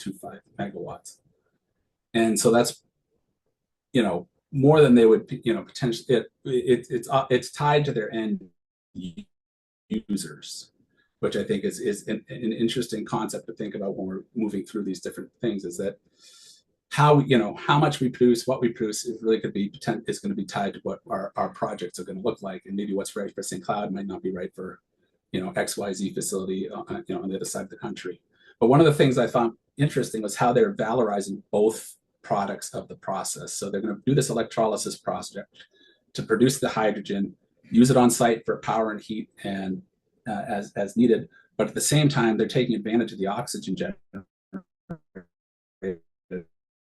B: 1.25 megawatts. And so that's, more than they would, potentially, it's tied to their end users, which I think is an interesting concept to think about when we're moving through these different things, is that how much we produce, what we produce, is really is going to be tied to what our projects are going to look like. And maybe what's right for St. Cloud might not be right for, XYZ facility, on the other side of the country. But one of the things I found interesting was how they're valorizing both products of the process. So they're going to do this electrolysis project to produce the hydrogen, use it on site for power and heat and as needed. But at the same time, they're taking advantage of the oxygen generated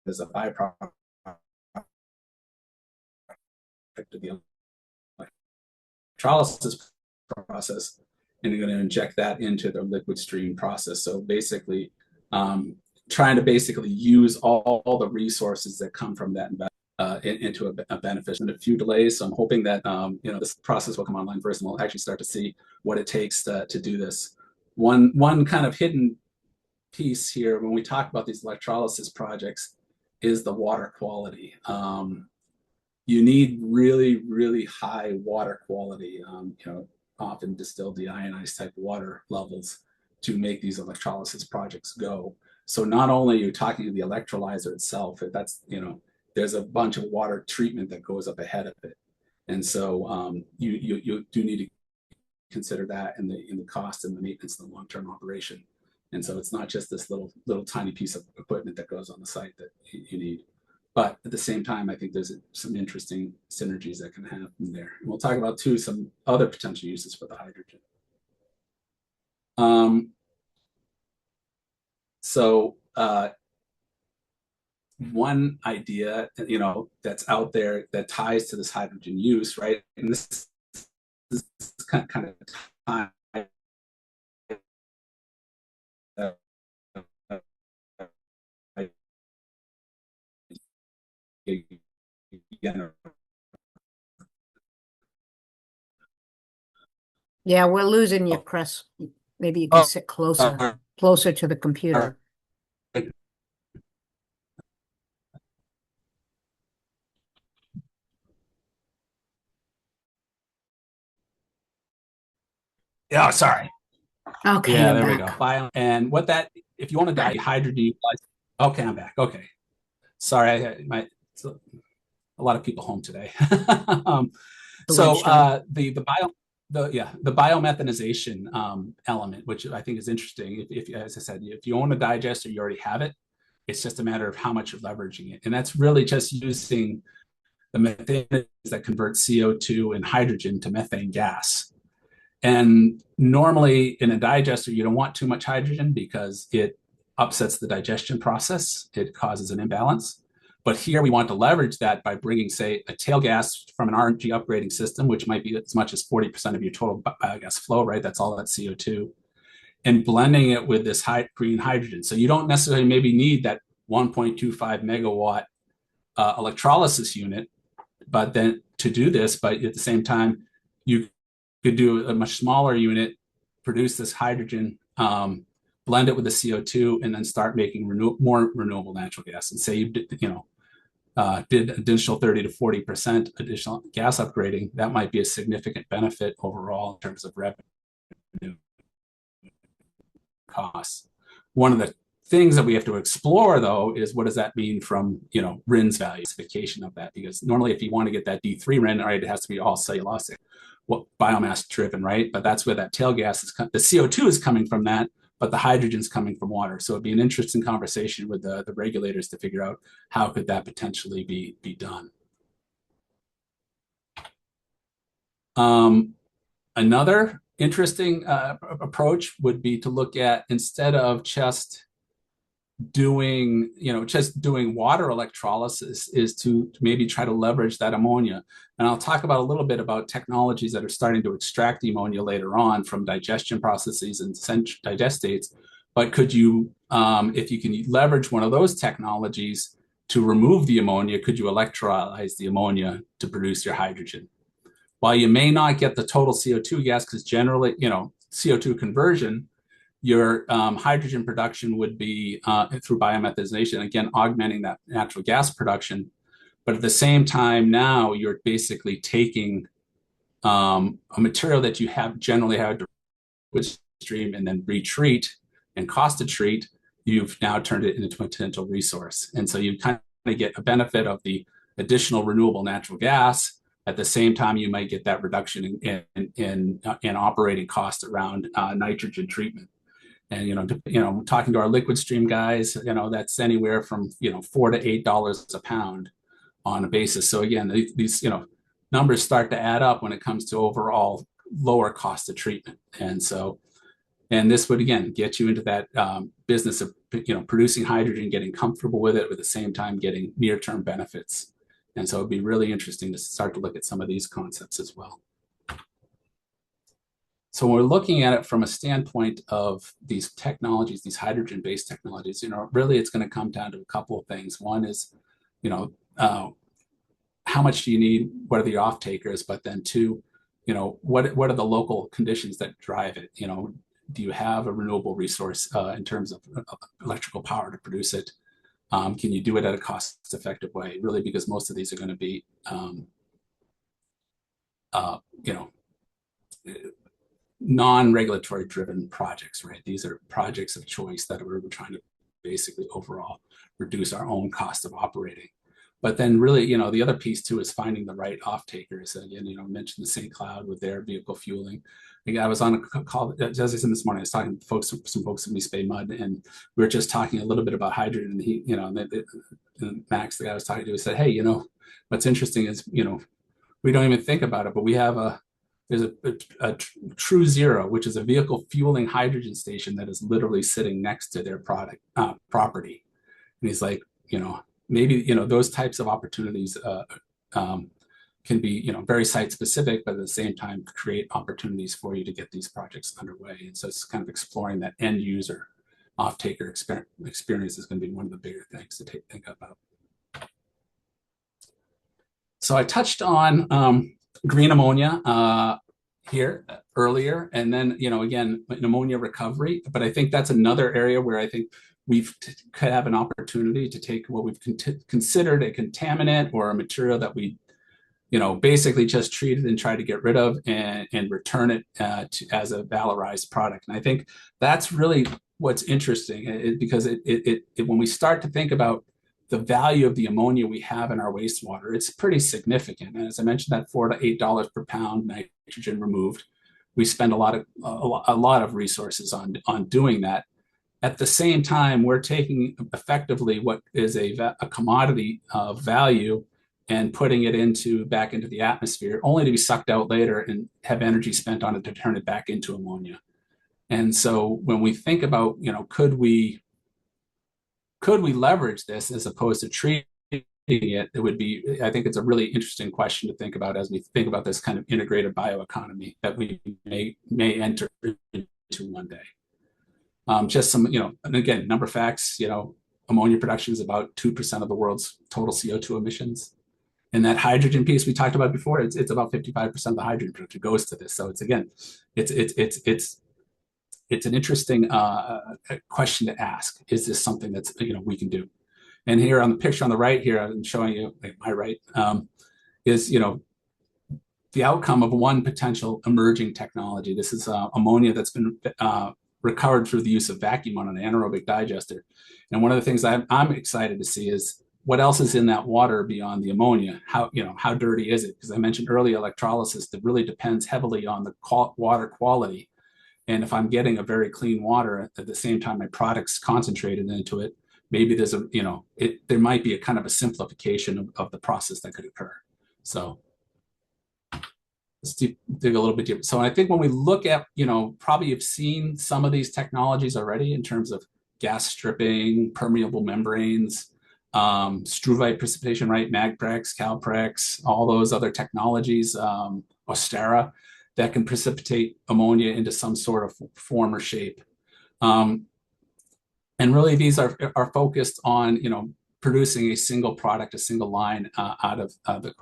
B: as a byproduct of the electrolysis process, and you're going to inject that into the liquid stream process. So basically, trying to use all the resources that come from that into a benefit. And a few delays, so I'm hoping that this process will come online first, and we'll actually start to see what it takes to do this. One kind of hidden piece here when we talk about these electrolysis projects is the water quality. You need really, really high water quality, often distilled deionized type water levels to make these electrolysis projects go. So not only are you talking to the electrolyzer itself, that's, there's a bunch of water treatment that goes up ahead of it. And so you do need to consider that in the cost and the maintenance and the long-term operation. And so it's not just this little tiny piece of equipment that goes on the site that you need. But at the same time, I think there's some interesting synergies that can happen there. And we'll talk about too some other potential uses for the hydrogen. So one idea, that's out there that ties to this hydrogen use, right? And this is kind of time.
A: Yeah, we're losing you, Chris. Maybe you can sit closer to the computer.
B: Yeah, sorry.
A: Okay,
B: Yeah,
A: you're
B: there we
A: back.
B: go. And what that, if you want to hydrogen, okay, I'm back. Okay, sorry, a lot of people home today. The biomethanization element, which I think is interesting. If as I said, if you own a digester, you already have it. It's just a matter of how much you're leveraging it, and that's really just using the methane that converts CO2 and hydrogen to methane gas. And normally in a digester, you don't want too much hydrogen because it upsets the digestion process. It causes an imbalance. But here we want to leverage that by bringing, say, a tail gas from an RNG upgrading system, which might be as much as 40% of your total biogas flow, right? That's all that CO2, and blending it with this green hydrogen. So you don't necessarily maybe need that 1.25 megawatt electrolysis unit, but then to do this, but at the same time, you could do a much smaller unit, produce this hydrogen, blend it with the CO2, and then start making more renewable natural gas. And say you did additional 30 to 40% additional gas upgrading, that might be a significant benefit overall in terms of revenue costs. One of the things that we have to explore, though, is what does that mean from RIN's value, specification of that? Because normally, if you want to get that D3 RIN, right, it has to be all cellulosic, biomass driven, right? But that's where that tail gas is. The CO2 is coming from that, but the hydrogen's coming from water. So it'd be an interesting conversation with the regulators to figure out how could that potentially be done. Another interesting approach would be to look at, instead of just doing water electrolysis, is to maybe try to leverage that ammonia. And I'll talk about a little bit about technologies that are starting to extract the ammonia later on from digestion processes and digestates. But could you, if you can leverage one of those technologies to remove the ammonia, could you electrolyze the ammonia to produce your hydrogen? While you may not get the total CO2 gas, because generally, CO2 conversion, your hydrogen production would be through biomethanization, again, augmenting that natural gas production. But at the same time, now you're basically taking a material that you generally have to stream and then retreat and cost to treat. You've now turned it into a potential resource. And so you kind of get a benefit of the additional renewable natural gas. At the same time, you might get that reduction in operating costs around nitrogen treatment. And talking to our liquid stream guys, that's anywhere from $4 to $8 a pound on a basis. So again, these numbers start to add up when it comes to overall lower cost of treatment. And this would again get you into that business of producing hydrogen, getting comfortable with it, at the same time getting near-term benefits. And so it'd be really interesting to start to look at some of these concepts as well. So when we're looking at it from a standpoint of these technologies, these hydrogen-based technologies, really it's going to come down to a couple of things. One is, how much do you need? What are the off-takers? But then two, what are the local conditions that drive it? Do you have a renewable resource in terms of electrical power to produce it? Can you do it at a cost-effective way? Really, because most of these are going to be, non-regulatory driven projects, right? These are projects of choice that we're trying to basically overall reduce our own cost of operating. But then really, the other piece too is finding the right off-takers. Again, I mentioned the St. Cloud with their vehicle fueling. I was on a call, as I said this morning, I was talking to some folks from East Bay Mud, and we were just talking a little bit about hydrogen. And he, and Max, the guy I was talking to, said, hey, what's interesting is, we don't even think about it, but there's a True Zero, which is a vehicle fueling hydrogen station that is literally sitting next to their property. And he's like, maybe, those types of opportunities can be, very site specific, but at the same time create opportunities for you to get these projects underway. And so it's kind of exploring that end user off-taker experience is going to be one of the bigger things to think about. So I touched on green ammonia here earlier, and then, again, ammonia recovery. But I think that's another area where I think could have an opportunity to take what we've considered a contaminant or a material that we, basically just treated and try to get rid of and return it as a valorized product. And I think that's really what's interesting, because when we start to think about the value of the ammonia we have in our wastewater, it's pretty significant. And as I mentioned, that $4 to $8 per pound nitrogen removed, we spend a lot of resources on doing that. At the same time, we're taking effectively what is a commodity of value and putting it back into the atmosphere, only to be sucked out later and have energy spent on it to turn it back into ammonia. And so when we think about, could we leverage this as opposed to treating it, I think it's a really interesting question to think about as we think about this kind of integrated bioeconomy that we may enter into one day. Just some, and again, number of facts, ammonia production is about 2% of the world's total CO2 emissions. And that hydrogen piece we talked about before, it's about 55% of the hydrogen production goes to this. So it's an interesting question to ask. Is this something that's, we can do? And here on the picture on the right here, I'm showing you, my right, is, the outcome of one potential emerging technology. This is ammonia that's been recovered through the use of vacuum on an anaerobic digester. And one of the things I'm excited to see is what else is in that water beyond the ammonia? How dirty is it? Because I mentioned earlier, electrolysis that really depends heavily on the water quality. And if I'm getting a very clean water at the same time my product's concentrated into it, maybe there's there might be a kind of a simplification of the process that could occur. So let's dig a little bit deeper. So I think when we look at, probably you've seen some of these technologies already in terms of gas stripping, permeable membranes, struvite precipitation, right? Magprex, Calprex, all those other technologies, Ostera, that can precipitate ammonia into some sort of form or shape. And really these are focused on, producing a single product, a single line out of the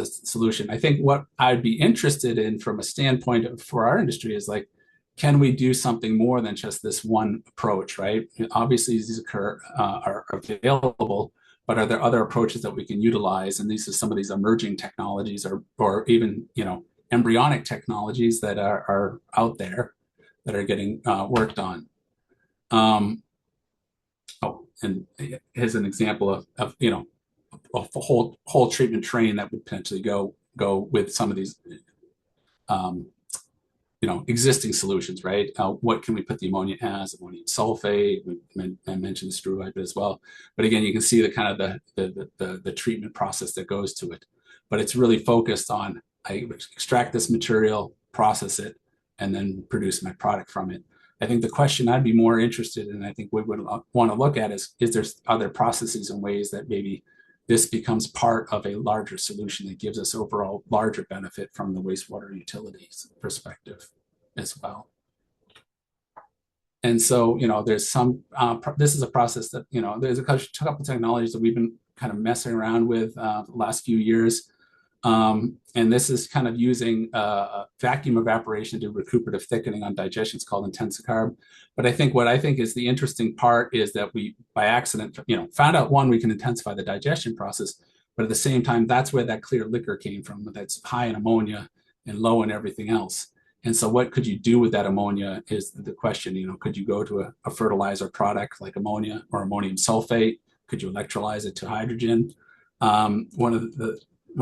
B: solution. I think what I'd be interested in from a standpoint for our industry is like, can we do something more than just this one approach, right? Obviously these are available, but are there other approaches that we can utilize? And these are some of these emerging technologies or even, embryonic technologies that are out there that are getting worked on. And here's an example of a whole treatment train that would potentially go with some of these existing solutions, right? What can we put the ammonia as? Ammonium sulfate. I mentioned the struvite as well. But again, you can see the kind of the treatment process that goes to it. But it's really focused on I extract this material, process it, and then produce my product from it. I think the question I'd be more interested in, I think we would want to look at is there other processes and ways that maybe this becomes part of a larger solution that gives us overall larger benefit from the wastewater utilities perspective as well. And so, there's this is a process that, there's a couple of technologies that we've been kind of messing around with the last few years. And this is kind of using vacuum evaporation to do recuperative thickening on digestion. It's called Intensicarb. But what I think is the interesting part is that we, by accident, found out we can intensify the digestion process, but at the same time, that's where that clear liquor came from. That's high in ammonia and low in everything else. And so what could you do with that ammonia is the question. Could you go to a fertilizer product like ammonia or ammonium sulfate? Could you electrolyze it to hydrogen? One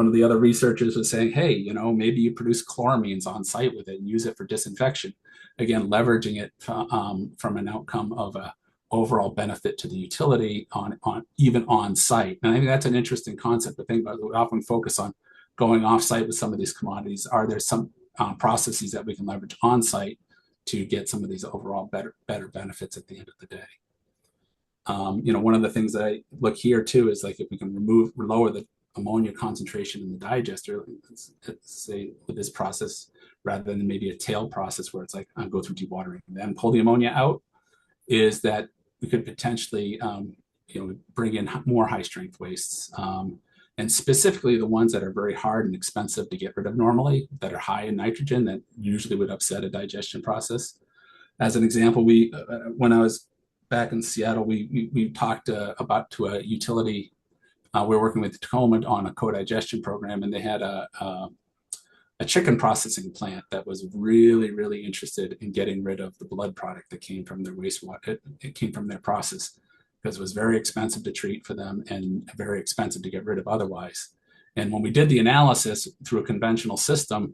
B: of the other researchers was saying, hey, maybe you produce chloramines on site with it and use it for disinfection. Again, leveraging it from an outcome of a overall benefit to the utility on even on site. And I think that's an interesting concept to think about. We often focus on going off site with some of these commodities. Are there some processes that we can leverage on site to get some of these overall better benefits at the end of the day? One of the things that I look here too is like if we can lower the ammonia concentration in the digester, let's say with this process, rather than maybe a tail process where it's like go through dewatering and then pull the ammonia out, is that we could potentially bring in more high strength wastes, and specifically the ones that are very hard and expensive to get rid of normally, that are high in nitrogen, that usually would upset a digestion process. As an example, when I was back in Seattle, we talked about to a utility. We're working with Tacoma on a co-digestion program, and they had a chicken processing plant that was really, really interested in getting rid of the blood product that came from their wastewater. It came from their process because it was very expensive to treat for them and very expensive to get rid of otherwise. And when we did the analysis through a conventional system,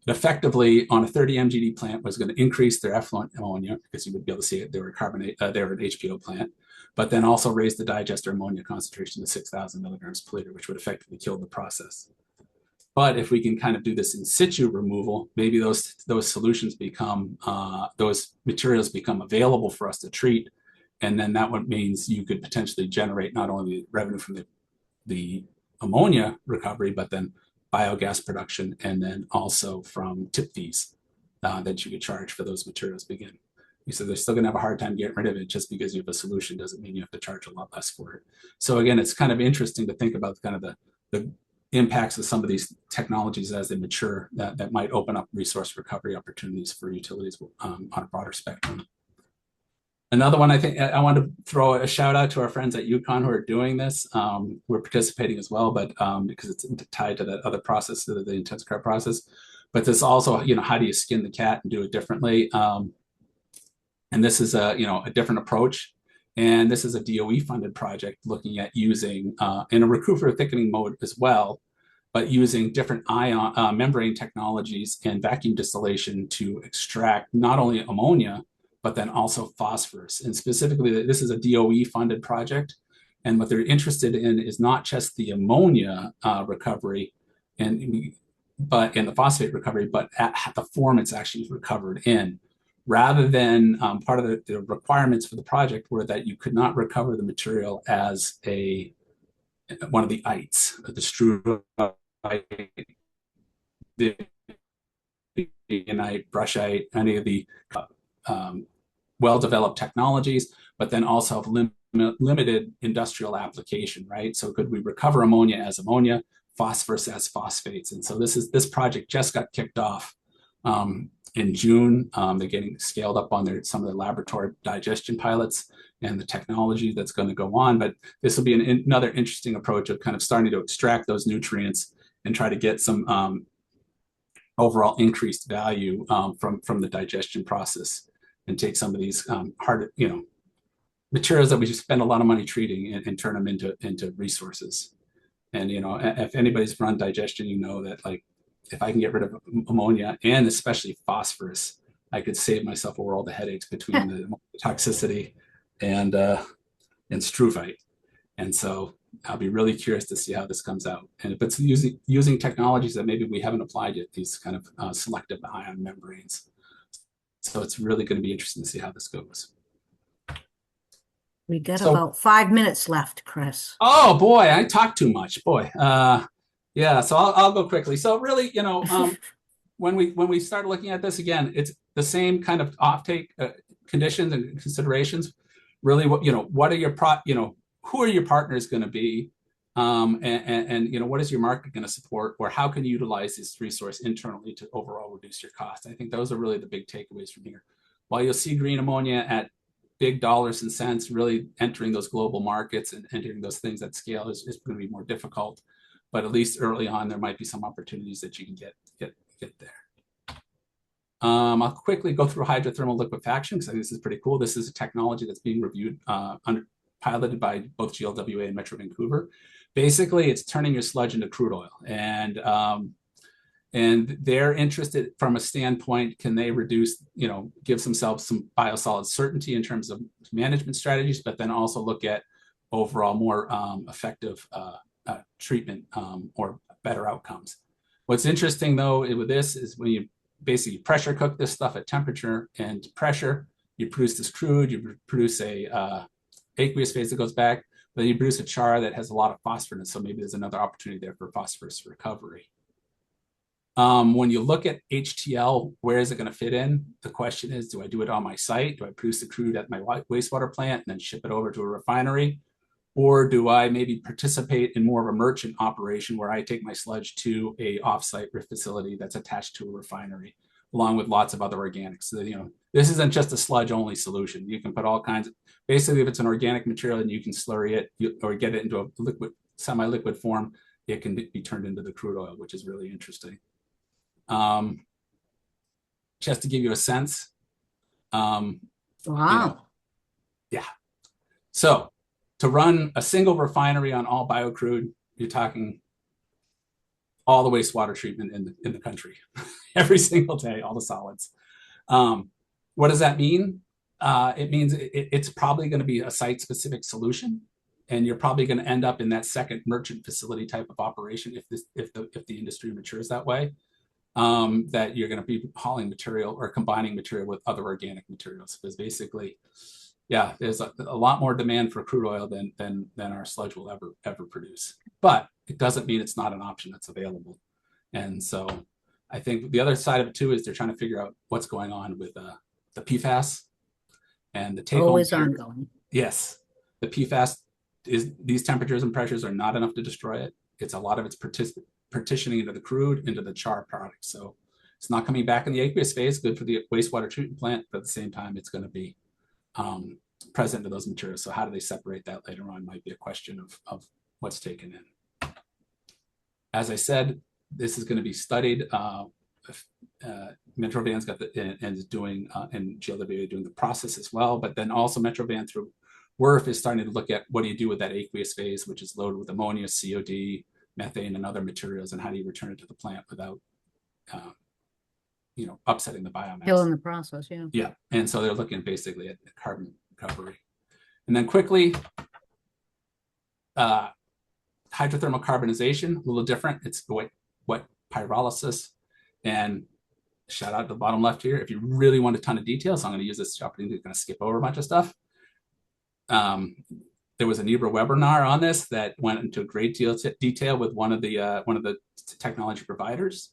B: effectively on a 30 MGD plant was going to increase their effluent ammonia because you would be able to see it. They were they were an HPO plant, but then also raise the digester ammonia concentration to 6,000 milligrams per liter, which would effectively kill the process. But if we can kind of do this in situ removal, maybe those solutions become, those materials become available for us to treat. And then that means you could potentially generate not only revenue from the ammonia recovery, but then biogas production, and then also from tip fees that you could charge for those materials begin. So they're still going to have a hard time getting rid of it. Just because you have a solution doesn't mean you have to charge a lot less for it. So again, it's kind of interesting to think about kind of the impacts of some of these technologies as they mature that might open up resource recovery opportunities for utilities on a broader spectrum. Another one, I think I want to throw a shout out to our friends at UConn who are doing this. We're participating as well, but because it's tied to that other process, the intense car process. But this also, how do you skin the cat and do it differently? And this is a different approach. And this is a DOE funded project looking at using in a recruiter thickening mode as well, but using different ion membrane technologies and vacuum distillation to extract not only ammonia, but then also phosphorus. And specifically, this is a DOE funded project. And what they're interested in is not just the ammonia recovery and the phosphate recovery, but at the form it's actually recovered in. Rather than part of the requirements for the project were that you could not recover the material as one of the ites, the struvite, the brushite, any of the well-developed technologies, but then also have limited industrial application, right? So could we recover ammonia as ammonia, phosphorus as phosphates? And so this project just got kicked off in June. They're getting scaled up on some of the laboratory digestion pilots and the technology that's going to go on. But this will be another interesting approach of kind of starting to extract those nutrients and try to get some overall increased value from the digestion process, and take some of these hard, materials that we spend a lot of money treating and turn them into resources. And if anybody's run digestion, that like, if I can get rid of ammonia and especially phosphorus, I could save myself a world of headaches between the toxicity and struvite. And so I'll be really curious to see how this comes out. And if it's using technologies that maybe we haven't applied yet, these kind of selective ion membranes. So it's really going to be interesting to see how this goes.
A: We got about 5 minutes left, Chris.
B: Oh boy, I talk too much, boy. Yeah, so I'll go quickly. So really, when we start looking at this again, it's the same kind of offtake conditions and considerations. Really, what are your who are your partners going to be, and what is your market going to support, or how can you utilize this resource internally to overall reduce your cost? I think those are really the big takeaways from here. While you'll see green ammonia at big dollars and cents, really entering those global markets and entering those things at scale is going to be more difficult. But at least early on, there might be some opportunities that you can get get there. I'll quickly go through hydrothermal liquefaction because I think this is pretty cool. This is a technology that's being reviewed, piloted by both GLWA and Metro Vancouver. Basically, it's turning your sludge into crude oil, and they're interested from a standpoint: can they reduce, give themselves some biosolid certainty in terms of management strategies, but then also look at overall more effective treatment or better outcomes. What's interesting though with this is when you basically pressure cook this stuff at temperature and pressure, you produce this crude, you produce a aqueous phase that goes back, but you produce a char that has a lot of phosphorus. So maybe there's another opportunity there for phosphorus recovery. When you look at HTL, where is it going to fit in? The question is, do I do it on my site? Do I produce the crude at my wastewater plant and then ship it over to a refinery? Or do I maybe participate in more of a merchant operation where I take my sludge to a offsite facility that's attached to a refinery, along with lots of other organics? So, this isn't just a sludge only solution. You can put all kinds of, basically if it's an organic material and you can slurry it or get it into a liquid, semi-liquid form, it can be turned into the crude oil, which is really interesting. Just to give you a sense.
A: Wow.
B: Yeah. So to run a single refinery on all bio-crude, you're talking all the wastewater treatment in the country, every single day, all the solids. What does that mean? It means it's probably going to be a site-specific solution, and you're probably going to end up in that second merchant facility type of operation if the industry matures that way. That you're going to be hauling material or combining material with other organic materials, because basically, yeah, there's a lot more demand for crude oil than our sludge will ever produce. But it doesn't mean it's not an option that's available. And so I think the other side of it too is they're trying to figure out what's going on with the PFAS and the take-home.
A: Always ongoing.
B: Yes, the PFAS is, these temperatures and pressures are not enough to destroy it. It's a lot of it's partitioning into the crude, into the char product. So it's not coming back in the aqueous phase, good for the wastewater treatment plant, but at the same time, it's going to be present to those materials. So how do they separate that later on might be a question of what's taken in. As I said, this is going to be studied. Metrovan's got and is doing, and GLWA doing the process as well, but then also Metrovan through WRF is starting to look at what do you do with that aqueous phase, which is loaded with ammonia, COD, methane, and other materials, and how do you return it to the plant without, upsetting the biomass.
A: Killing the process, yeah.
B: Yeah, and so they're looking basically at carbon recovery. And then quickly, hydrothermal carbonization, a little different. It's wet pyrolysis. And shout out to the bottom left here. If you really want a ton of details, I'm going to use this opportunity to kind of skip over a bunch of stuff. There was a NEBRA webinar on this that went into great detail with one of the technology providers.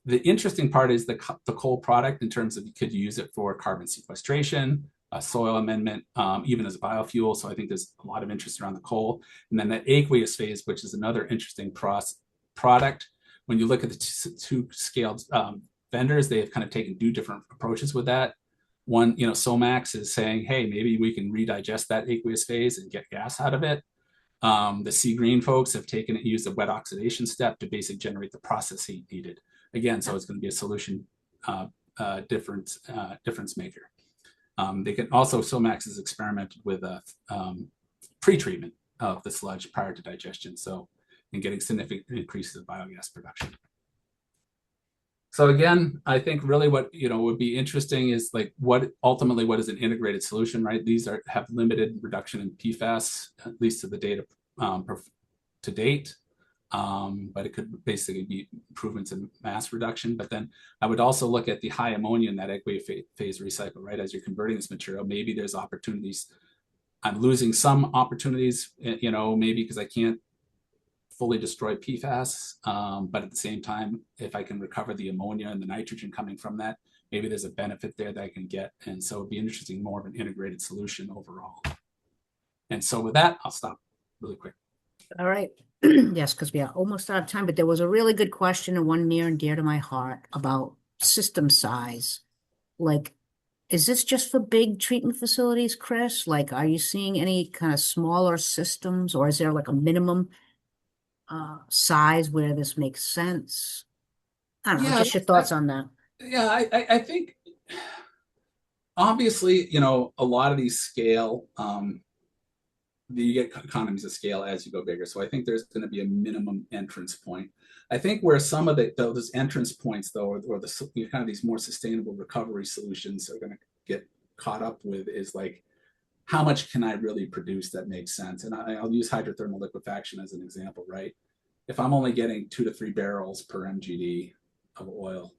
B: The interesting part is the coal product in terms of you could use it for carbon sequestration, soil amendment, even as a biofuel. So I think there's a lot of interest around the coal. And then that aqueous phase, which is another interesting product. When you look at the two scaled vendors, they have kind of taken two different approaches with that. One, Somax is saying, hey, maybe we can redigest that aqueous phase and get gas out of it. The Sea Green folks have used a wet oxidation step to basically generate the process heat needed. Again, so it's going to be a solution difference maker. They can also, Somax has experimented with pre-treatment of the sludge prior to digestion, so and getting significant increases of biogas production. So again, I think really what would be interesting is like what is an integrated solution, right? These have limited reduction in PFAS, at least to the data to date. But it could basically be improvements in mass reduction. But then I would also look at the high ammonia in that aqueous phase recycle, right? As you're converting this material, maybe there's opportunities. I'm losing some opportunities, maybe because I can't fully destroy PFAS. But at the same time, if I can recover the ammonia and the nitrogen coming from that, maybe there's a benefit there that I can get. And so it'd be interesting, more of an integrated solution overall. And so with that, I'll stop really quick.
A: All right. Yes, because we are almost out of time, but there was a really good question and one near and dear to my heart about system size. Like, is this just for big treatment facilities, Chris? Like, are you seeing any kind of smaller systems, or is there like a minimum size where this makes sense? I don't know,
B: Yeah,
A: just your thoughts on that.
B: yeah. I think obviously, a lot of these scale, you get economies of scale as you go bigger. So I think there's going to be a minimum entrance point. I think where some of those entrance points, though, or the kind of these more sustainable recovery solutions are going to get caught up with is like, how much can I really produce that makes sense? And I'll use hydrothermal liquefaction as an example, right? If I'm only getting 2 to 3 barrels per MGD of oil,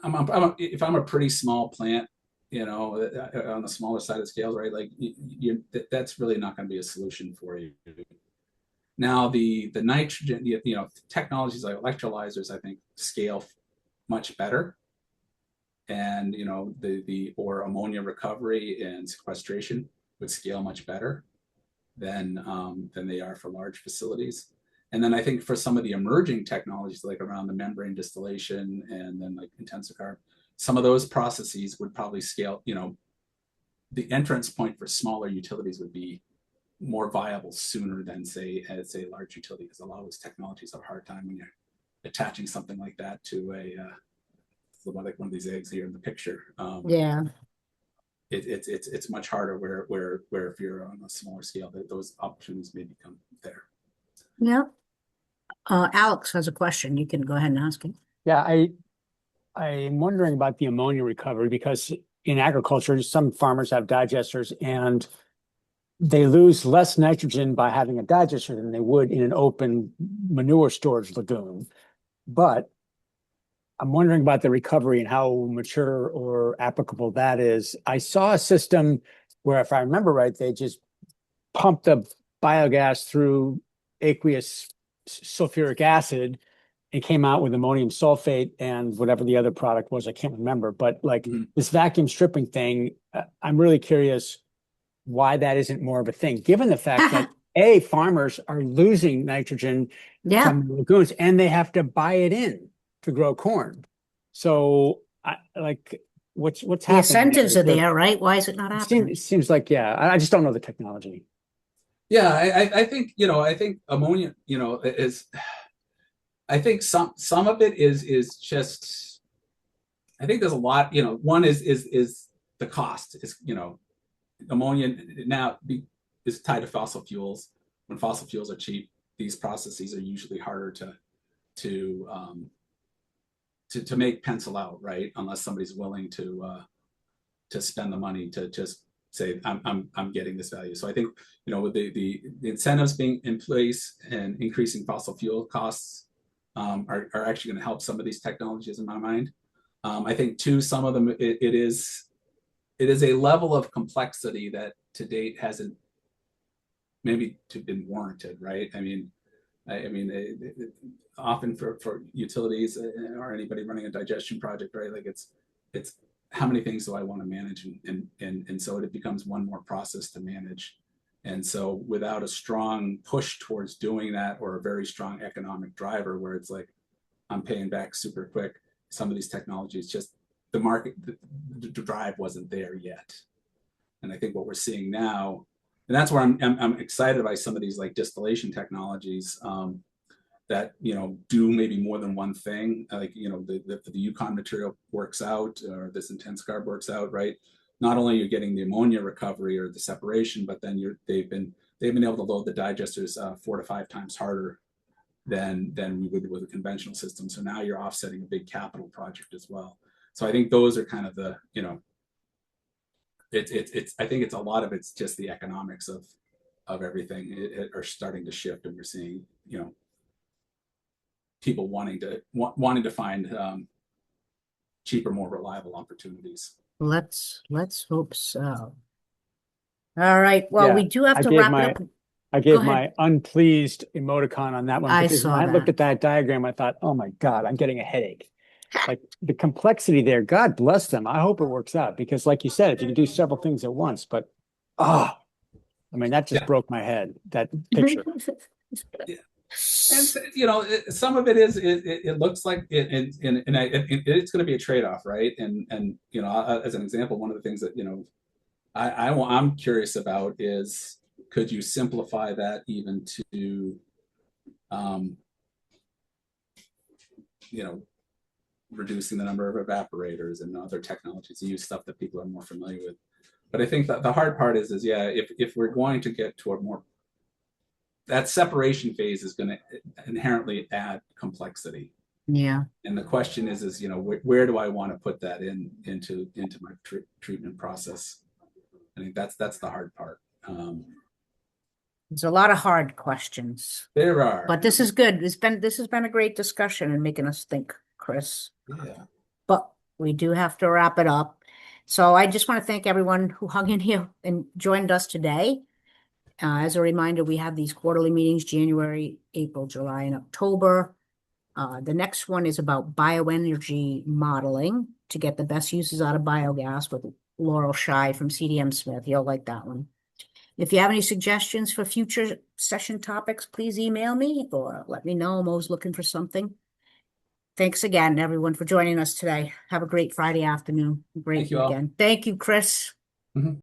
B: if I'm a pretty small plant, on the smaller side of scales, right? Like that's really not going to be a solution for you. Now the nitrogen, technologies like electrolyzers, I think scale much better, and or ammonia recovery and sequestration would scale much better than they are for large facilities. And then I think for some of the emerging technologies, like around the membrane distillation and then like intensive carb, some of those processes would probably scale, the entrance point for smaller utilities would be more viable sooner than say large utility, because a lot of those technologies have a hard time when you're attaching something like that to like one of these eggs here in the picture.
A: Yeah.
B: It's much harder where if you're on a smaller scale, that those opportunities may become there.
A: Yeah. Alex has a question. You can go ahead and ask him.
C: Yeah, I'm wondering about the ammonia recovery, because in agriculture, some farmers have digesters and they lose less nitrogen by having a digester than they would in an open manure storage lagoon. But I'm wondering about the recovery and how mature or applicable that is. I saw a system where, if I remember right, they just pumped the biogas through aqueous sulfuric acid and came out with ammonium sulfate and whatever the other product was. I can't remember. But like this vacuum stripping thing, I'm really curious why that isn't more of a thing, given the fact that farmers are losing nitrogen from the lagoons and they have to buy it in to grow corn. So what's happening?
A: The incentives are there, right? Why is it not happening?
C: It seems like, I just don't know the technology.
B: Yeah, I think ammonia, is, I think some of it is just, I think there's a lot, one is the cost is, ammonia now is tied to fossil fuels. When fossil fuels are cheap, these processes are usually harder to make pencil out, right? Unless somebody's willing to spend the money to just say I'm getting this value. So I think with the incentives being in place and increasing fossil fuel costs are actually going to help some of these technologies in my mind. I think too, some of them it is a level of complexity that to date hasn't maybe been warranted, right? I mean, often for utilities or anybody running a digestion project, right? Like it's how many things do I want to manage, and so it becomes one more process to manage. And so without a strong push towards doing that, or a very strong economic driver where it's like I'm paying back super quick, some of these technologies just the market the drive wasn't there yet. And I think what we're seeing now, and that's where I'm excited by some of these like distillation technologies that do maybe more than one thing. Like the Yukon material works out, or this intense carb works out, right? Not only you're getting the ammonia recovery or the separation, but then they've been able to load the digesters 4 to 5 times harder than we would with a conventional system. So now you're offsetting a big capital project as well. So I think those are kind of the it's I think it's a lot of it's just the economics of everything are starting to shift, and we're seeing people wanting to find cheaper, more reliable opportunities.
A: Let's hope so. All right. Well, we do have to wrap it up.
C: I gave my unpleased emoticon on that one, because when I looked at that diagram, I thought, oh my God, I'm getting a headache. Like the complexity there, God bless them. I hope it works out, because like you said, if you can do several things at once, but I mean, that just broke my head, that picture.
B: Yeah. And some of it is it looks like it's going to be a trade-off, right? And as an example, one of the things that I'm curious about is, could you simplify that even to reducing the number of evaporators and other technologies to use stuff that people are more familiar with. But I think that the hard part is if we're going to get to a more, that separation phase is going to inherently add complexity.
A: Yeah.
B: And the question is where do I want to put that into my treatment process? I think that's the hard part.
A: There's a lot of hard questions,
B: There are,
A: but this is good. This has been a great discussion and making us think, Chris.
B: yeah.
A: But we do have to wrap it up. So I just want to thank everyone who hung in here and joined us today. As a reminder, we have these quarterly meetings, January, April, July, and October. The next one is about bioenergy modeling to get the best uses out of biogas with Laurel Shy from CDM Smith. You'll like that one. If you have any suggestions for future session topics, please email me or let me know. I'm always looking for something. Thanks again, everyone, for joining us today. Have a great Friday afternoon. Great
B: Thank you all.
A: weekend. Thank you, Chris.
B: Mhm.